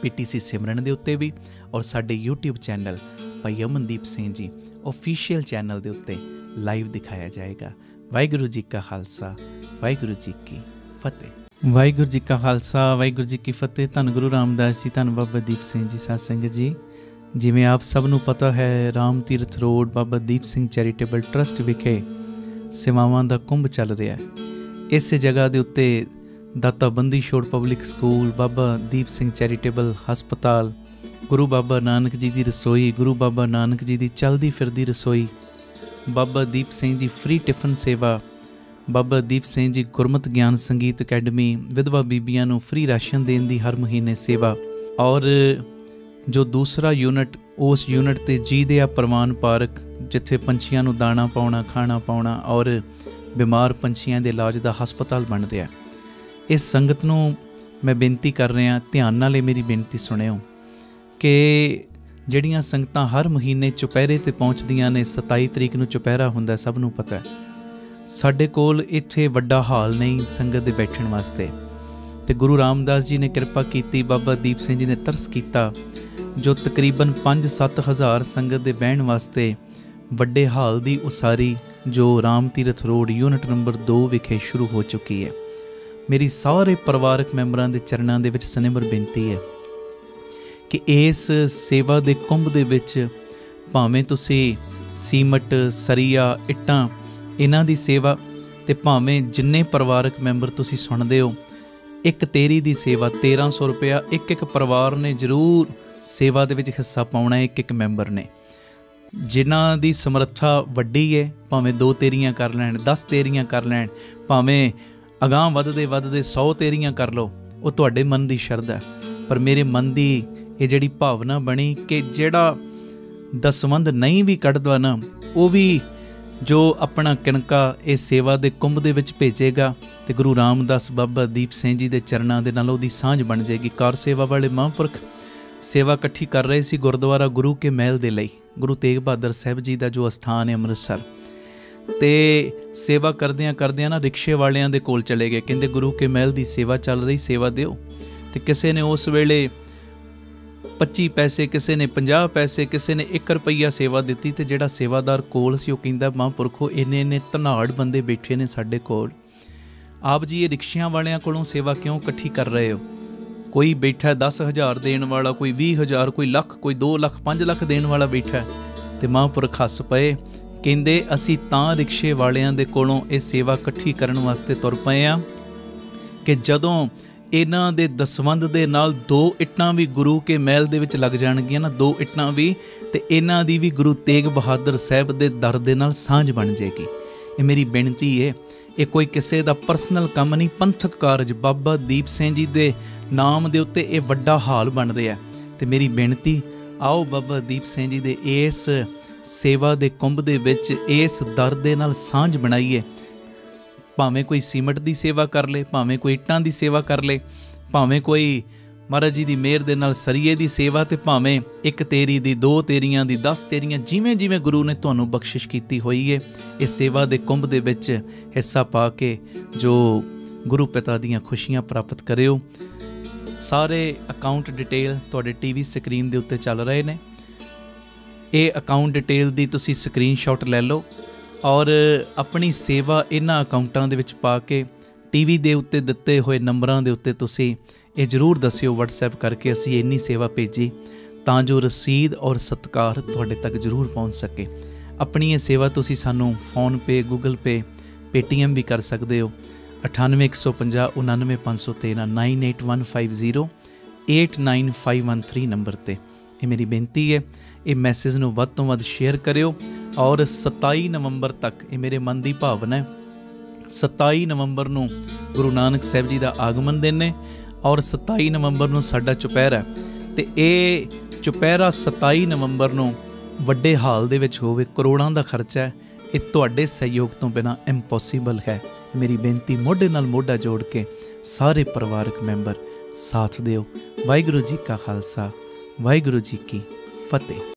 Speaker 1: PTC ਸਿਮਰਨ ਦੇ ਉੱਤੇ ਵੀ ਔਰ ਸਾਡੇ YouTube ਚੈਨਲ ਭਾਈ ਅਮਨਦੀਪ ਸਿੰਘ ਜੀ ਆਫੀਸ਼ੀਅਲ ਚੈਨਲ ਦੇ ਉੱਤੇ ਲਾਈਵ ਦਿਖਾਇਆ ਜਾਏਗਾ। ਵਾਹਿਗੁਰੂ ਜੀ ਕਾ ਖਾਲਸਾ, ਵਾਹਿਗੁਰੂ ਜੀ ਕੀ ਫਤਿਹ। ਵਾਹਿਗੁਰੂ ਜੀ ਕਾ ਖਾਲਸਾ, ਵਾਹਿਗੁਰੂ ਜੀ ਕੀ ਫਤਿਹ। ਧੰਨ ਗੁਰੂ ਰਾਮਦਾਸ ਜੀ, ਧੰਨ ਬਾਬਾ ਦੀਪ ਸਿੰਘ ਜੀ। ਸਾਧ ਸੰਗਤ ਜੀ, ਜਿਵੇਂ ਆਪ ਸਭ ਨੂੰ ਪਤਾ ਹੈ, Ram Tirath road Baba Deep Singh charitable trust ਵਿਖੇ ਸੇਵਾਵਾਂ ਦਾ ਕੁੰਭ ਚੱਲ ਰਿਹਾ ਹੈ। ਇਸੇ ਜਗ੍ਹਾ ਦੇ ਉੱਤੇ ਦਾਤਾ Bandi Chhor public school, Baba Deep Singh charitable ਹਸਪਤਾਲ, ਗੁਰੂ ਬਾਬਾ ਨਾਨਕ ਜੀ ਦੀ ਰਸੋਈ, ਗੁਰੂ ਬਾਬਾ ਨਾਨਕ ਜੀ ਦੀ ਚਲਦੀ ਫਿਰਦੀ ਰਸੋਈ, ਬਾਬਾ ਦੀਪ ਸਿੰਘ ਜੀ ਫ੍ਰੀ ਟਿਫਨ ਸੇਵਾ, ਬਾਬਾ ਦੀਪ ਸਿੰਘ ਜੀ ਗੁਰਮਤਿ ਗਿਆਨ ਸੰਗੀਤ ਅਕੈਡਮੀ, ਵਿਧਵਾ ਬੀਬੀਆਂ ਨੂੰ ਫ੍ਰੀ ਰਾਸ਼ਨ ਦੇਣ ਦੀ ਹਰ ਮਹੀਨੇ ਸੇਵਾ। ਔਰ ਜੋ ਦੂਸਰਾ ਯੂਨਿਟ, ਉਸ ਯੂਨਿਟ 'ਤੇ ਜੀ ਦੇ ਆ ਪ੍ਰਵਾਨ ਪਾਰਕ, ਜਿੱਥੇ ਪੰਛੀਆਂ ਨੂੰ ਦਾਣਾ ਪਾਉਣਾ, ਖਾਣਾ ਪਾਉਣਾ ਔਰ ਬਿਮਾਰ ਪੰਛੀਆਂ ਦੇ ਇਲਾਜ ਦਾ ਹਸਪਤਾਲ ਬਣ ਰਿਹਾ। ਇਸ ਸੰਗਤ ਨੂੰ ਮੈਂ ਬੇਨਤੀ ਕਰ ਰਿਹਾ, ਧਿਆਨ ਨਾਲ ਇਹ ਮੇਰੀ ਬੇਨਤੀ ਸੁਣਿਓ ਕਿ ਜਿਹੜੀਆਂ ਸੰਗਤਾਂ ਹਰ ਮਹੀਨੇ ਚੁਪਹਿਰੇ 'ਤੇ ਪਹੁੰਚਦੀਆਂ ਨੇ, 27 ਤਰੀਕ ਨੂੰ ਚੁਪਹਿਰਾ ਹੁੰਦਾ, ਸਭ ਨੂੰ ਪਤਾ ਹੈ। ਸਾਡੇ ਕੋਲ ਇੱਥੇ ਵੱਡਾ ਹਾਲ ਨਹੀਂ ਸੰਗਤ ਦੇ ਬੈਠਣ ਵਾਸਤੇ, ਤੇ ਗੁਰੂ ਰਾਮਦਾਸ ਜੀ ਨੇ ਕਿਰਪਾ ਕੀਤੀ, ਬਾਬਾ ਦੀਪ ਸਿੰਘ ਜੀ ਨੇ ਤਰਸ ਕੀਤਾ, ਜੋ ਤਕਰੀਬਨ 5-7 ਹਜ਼ਾਰ ਸੰਗਤ ਦੇ ਬਹਿਣ ਵਾਸਤੇ ਵੱਡੇ ਹਾਲ ਦੀ ਉਸਾਰੀ ਜੋ Ram Tirath road unit number 2 ਵਿਖੇ ਸ਼ੁਰੂ ਹੋ ਚੁੱਕੀ ਹੈ। ਮੇਰੀ ਸਾਰੇ ਪਰਿਵਾਰਕ ਮੈਂਬਰਾਂ ਦੇ ਚਰਨਾਂ ਦੇ ਵਿੱਚ ਸਨਿਮਰ ਬੇਨਤੀ ਹੈ ਕਿ ਇਸ ਸੇਵਾ ਦੇ ਕੁੰਭ ਦੇ ਵਿੱਚ ਭਾਵੇਂ ਤੁਸੀਂ ਸੀਮਟ, ਸਰੀਆ, ਇੱਟਾਂ, ਇਹਨਾਂ ਦੀ ਸੇਵਾ, ਤੇ ਭਾਵੇਂ ਜਿੰਨੇ ਪਰਿਵਾਰਕ ਮੈਂਬਰ ਤੁਸੀਂ ਸੁਣਦੇ ਹੋ, ਇੱਕ ਤੇਰੀ ਦੀ ਸੇਵਾ 1300 ਰੁਪਇਆ ਇੱਕ ਪਰਿਵਾਰ ਨੇ ਜ਼ਰੂਰ ਸੇਵਾ ਦੇ ਵਿੱਚ ਹਿੱਸਾ ਪਾਉਣਾ ਹੈ। ਇੱਕ ਮੈਂਬਰ ਨੇ, ਜਿਨ੍ਹਾਂ ਦੀ ਸਮਰੱਥਾ ਵੱਡੀ ਹੈ, ਭਾਵੇਂ 2 ਤੇਰੀਆਂ ਕਰ ਲੈਣ, 10 ਤੇਰੀਆਂ ਕਰ ਲੈਣ, ਭਾਵੇਂ ਅਗਾਂਹ ਵੱਧਦੇ 100 ਤੇਰੀਆਂ ਕਰ ਲਓ, ਉਹ ਤੁਹਾਡੇ ਮਨ ਦੀ ਸ਼ਰਧਾ। ਪਰ ਮੇਰੇ ਮਨ ਦੀ ਇਹ ਜਿਹੜੀ ਭਾਵਨਾ ਬਣੀ ਕਿ ਜਿਹੜਾ ਦਸਵੰਧ ਨਹੀਂ ਵੀ ਕੱਢਦਾ ਨਾ, ਉਹ ਵੀ ਜੋ ਆਪਣਾ ਕਿਣਕਾ ਇਹ ਸੇਵਾ ਦੇ ਕੁੰਭ ਦੇ ਵਿੱਚ ਭੇਜੇਗਾ, ਤੇ ਗੁਰੂ ਰਾਮਦਾਸ ਬਾਬਾ ਦੀਪ ਸਿੰਘ ਜੀ ਦੇ ਚਰਨਾਂ ਦੇ ਨਾਲ ਉਹਦੀ ਸਾਂਝ ਬਣ ਜਾਏਗੀ। ਕਾਰ ਸੇਵਾ ਵਾਲੇ ਮਹਾਂਪੁਰਖ ਸੇਵਾ ਇਕੱਠੀ ਕਰ ਰਹੇ ਸੀ ਗੁਰਦੁਆਰਾ ਗੁਰੂ ਕੇ ਮਹਿਲ ਦੇ ਲਈ, ਗੁਰੂ ਤੇਗ ਬਹਾਦਰ ਸਾਹਿਬ ਜੀ ਦਾ ਜੋ ਅਸਥਾਨ ਹੈ ਅੰਮ੍ਰਿਤਸਰ। ਤੇ ਸੇਵਾ ਕਰਦਿਆਂ ਨਾ ਰਿਕਸ਼ੇ ਵਾਲਿਆਂ ਦੇ ਕੋਲ ਚਲੇ ਗਏ, ਕਹਿੰਦੇ ਗੁਰੂ ਕੇ ਮਹਿਲ ਦੀ ਸੇਵਾ ਚੱਲ ਰਹੀ, ਸੇਵਾ ਦਿਓ। ਤੇ ਕਿਸੇ ਨੇ ਉਸ ਵੇਲੇ 25 ਪੈਸੇ, ਕਿਸੇ ਨੇ 50 ਪੈਸੇ, ਕਿਸੇ ਨੇ 1 ਰੁਪਈਆ ਸੇਵਾ ਦਿੱਤੀ। ਤੇ ਜਿਹੜਾ ਸੇਵਾਦਾਰ ਕੋਲ ਸੀ ਉਹ ਕਹਿੰਦਾ, ਮਹਾਂਪੁਰਖੋ ਇੰਨੇ ਧਨਾੜ ਬੰਦੇ ਬੈਠੇ ਨੇ ਸਾਡੇ ਕੋਲ, ਆਪ ਜੀ ਇਹ ਰਿਕਸ਼ਿਆਂ ਵਾਲਿਆਂ ਕੋਲੋਂ ਸੇਵਾ ਕਿਉਂ ਇਕੱਠੀ ਕਰ ਰਹੇ ਹੋ? ਕੋਈ ਬੈਠਾ 10,000 ਦੇਣ ਵਾਲਾ, ਕੋਈ 20,000, ਕੋਈ ਲੱਖ, ਕੋਈ 2 ਲੱਖ, 5 ਲੱਖ ਦੇਣ ਵਾਲਾ ਬੈਠਾ। ਤੇ ਮਹਾਂਪੁਰਖ ਹੱਸ ਪਏ, ਕਹਿੰਦੇ ਅਸੀਂ ਤਾਂ ਰਿਕਸ਼ੇ ਵਾਲਿਆਂ ਦੇ ਕੋਲੋਂ ਇਹ ਸੇਵਾ ਇਕੱਠੀ ਕਰਨ ਵਾਸਤੇ ਤੁਰ ਪਏ ਆ ਕਿ ਜਦੋਂ ਇਹਨਾਂ ਦੇ ਦਸਵੰਧ ਦੇ ਨਾਲ 2 ਇੱਟਾਂ ਵੀ ਗੁਰੂ ਕੇ ਮਹਿਲ ਦੇ ਵਿੱਚ ਲੱਗ ਜਾਣਗੀਆਂ ਨਾ, 2 ਇੱਟਾਂ ਵੀ, ਤੇ ਇਹਨਾਂ ਦੀ ਵੀ ਗੁਰੂ ਤੇਗ ਬਹਾਦਰ ਸਾਹਿਬ ਦੇ ਦਰ ਦੇ ਨਾਲ ਸਾਂਝ ਬਣ ਜਾਏਗੀ। ਇਹ ਮੇਰੀ ਬੇਨਤੀ ਹੈ, ਇਹ ਕੋਈ ਕਿਸੇ ਦਾ ਪਰਸਨਲ ਕੰਮ ਨਹੀਂ, ਪੰਥਕ ਕਾਰਜ ਬਾਬਾ ਦੀਪ ਸਿੰਘ ਜੀ ਦੇ ਨਾਮ ਦੇ ਉੱਤੇ ਇਹ ਵੱਡਾ ਹਾਲ ਬਣ ਰਿਹਾ। ਤੇ ਮੇਰੀ ਬੇਨਤੀ, ਆਓ ਬਾਬਾ ਦੀਪ ਸਿੰਘ ਜੀ ਦੇ ਇਸ ਸੇਵਾ ਦੇ ਕੁੰਭ ਦੇ ਵਿੱਚ ਇਸ ਦਰ ਦੇ ਨਾਲ ਸਾਂਝ ਬਣਾਈਏ। ਭਾਵੇਂ ਕੋਈ ਸੀਮਟ ਦੀ ਸੇਵਾ ਕਰ ਲੇ, ਭਾਵੇਂ ਕੋਈ ਇੱਟਾਂ ਦੀ ਸੇਵਾ ਕਰ ਲੇ, ਭਾਵੇਂ ਕੋਈ ਮਹਾਰਾਜ ਜੀ ਦੀ ਮਿਹਰ ਦੇ ਨਾਲ ਸਰੀਏ ਦੀ ਸੇਵਾ, ਤੇ ਭਾਵੇਂ 1 ਤੇਰੀ ਦੀ, 2 ਤੇਰੀਆਂ ਦੀ, 10 ਤੇਰੀਆਂ, ਜਿਵੇਂ ਜਿਵੇਂ ਗੁਰੂ ਨੇ ਤੁਹਾਨੂੰ ਬਖਸ਼ਿਸ਼ ਕੀਤੀ ਹੋਈ ਹੈ, ਇਸ ਸੇਵਾ ਦੇ ਕੁੰਭ ਦੇ ਵਿੱਚ ਹਿੱਸਾ ਪਾ ਕੇ ਜੋ ਗੁਰੂ ਪਿਤਾ ਦੀਆਂ ਖੁਸ਼ੀਆਂ ਪ੍ਰਾਪਤ ਕਰਿਓ। ਸਾਰੇ ਅਕਾਊਂਟ ਡਿਟੇਲ ਤੁਹਾਡੇ ਟੀਵੀ ਸਕਰੀਨ ਦੇ ਉੱਤੇ ਚੱਲ ਰਹੇ ਨੇ। ਇਹ ਅਕਾਊਂਟ ਡਿਟੇਲ ਦੀ ਤੁਸੀਂ ਸਕਰੀਨਸ਼ਾਟ ਲੈ ਲਓ ਔਰ ਆਪਣੀ ਸੇਵਾ ਇਹਨਾਂ ਅਕਾਊਂਟਾਂ ਦੇ ਵਿੱਚ ਪਾ ਕੇ ਟੀਵੀ ਦੇ ਉੱਤੇ ਦਿੱਤੇ ਹੋਏ ਨੰਬਰਾਂ ਦੇ ਉੱਤੇ ਤੁਸੀਂ ਇਹ ਜ਼ਰੂਰ ਦੱਸਿਓ WhatsApp ਕਰਕੇ, ਅਸੀਂ ਇੰਨੀ ਸੇਵਾ ਭੇਜੀ, ਤਾਂ ਜੋ ਰਸੀਦ ਔਰ ਸਤਿਕਾਰ ਤੁਹਾਡੇ ਤੱਕ ਜ਼ਰੂਰ ਪਹੁੰਚ ਸਕੇ। ਆਪਣੀ ਇਹ ਸੇਵਾ ਤੁਸੀਂ ਸਾਨੂੰ ਫੋਨਪੇ, ਗੂਗਲ ਪੇ, ਪੇਟੀਐਮ ਵੀ ਕਰ ਸਕਦੇ ਹੋ। 98 150 99 513 98150 89513 ਨੰਬਰ 'ਤੇ। ਇਹ ਮੇਰੀ ਬੇਨਤੀ ਹੈ, ਇਹ ਮੈਸੇਜ ਨੂੰ ਵੱਧ ਤੋਂ ਵੱਧ ਸ਼ੇਅਰ ਕਰਿਓ। ਔਰ 27 ਨਵੰਬਰ ਤੱਕ, ਇਹ ਮੇਰੇ ਮਨ ਦੀ ਭਾਵਨਾ ਹੈ, 27 ਨਵੰਬਰ ਨੂੰ ਗੁਰੂ ਨਾਨਕ ਸਾਹਿਬ ਜੀ ਦਾ ਆਗਮਨ ਦਿਨ ਹੈ ਔਰ 27 ਨਵੰਬਰ ਨੂੰ ਸਾਡਾ ਚੁਪਹਿਰਾ, ਅਤੇ ਇਹ ਚੁਪਹਿਰਾ 27 ਨਵੰਬਰ ਨੂੰ ਵੱਡੇ ਹਾਲ ਦੇ ਵਿੱਚ ਹੋਵੇ। ਕਰੋੜਾਂ ਦਾ ਖਰਚਾ ਹੈ, ਇਹ ਤੁਹਾਡੇ ਸਹਿਯੋਗ ਤੋਂ ਬਿਨਾਂ ਇੰਪੋਸੀਬਲ ਹੈ। ਮੇਰੀ ਬੇਨਤੀ, ਮੋਢੇ ਨਾਲ ਮੋਢਾ ਜੋੜ ਕੇ ਸਾਰੇ ਪਰਿਵਾਰਕ ਮੈਂਬਰ ਸਾਥ ਦਿਓ। ਵਾਹਿਗੁਰੂ ਜੀ ਕਾ ਖਾਲਸਾ, ਵਾਹਿਗੁਰੂ ਜੀ ਕੀ ਫਤਿਹ।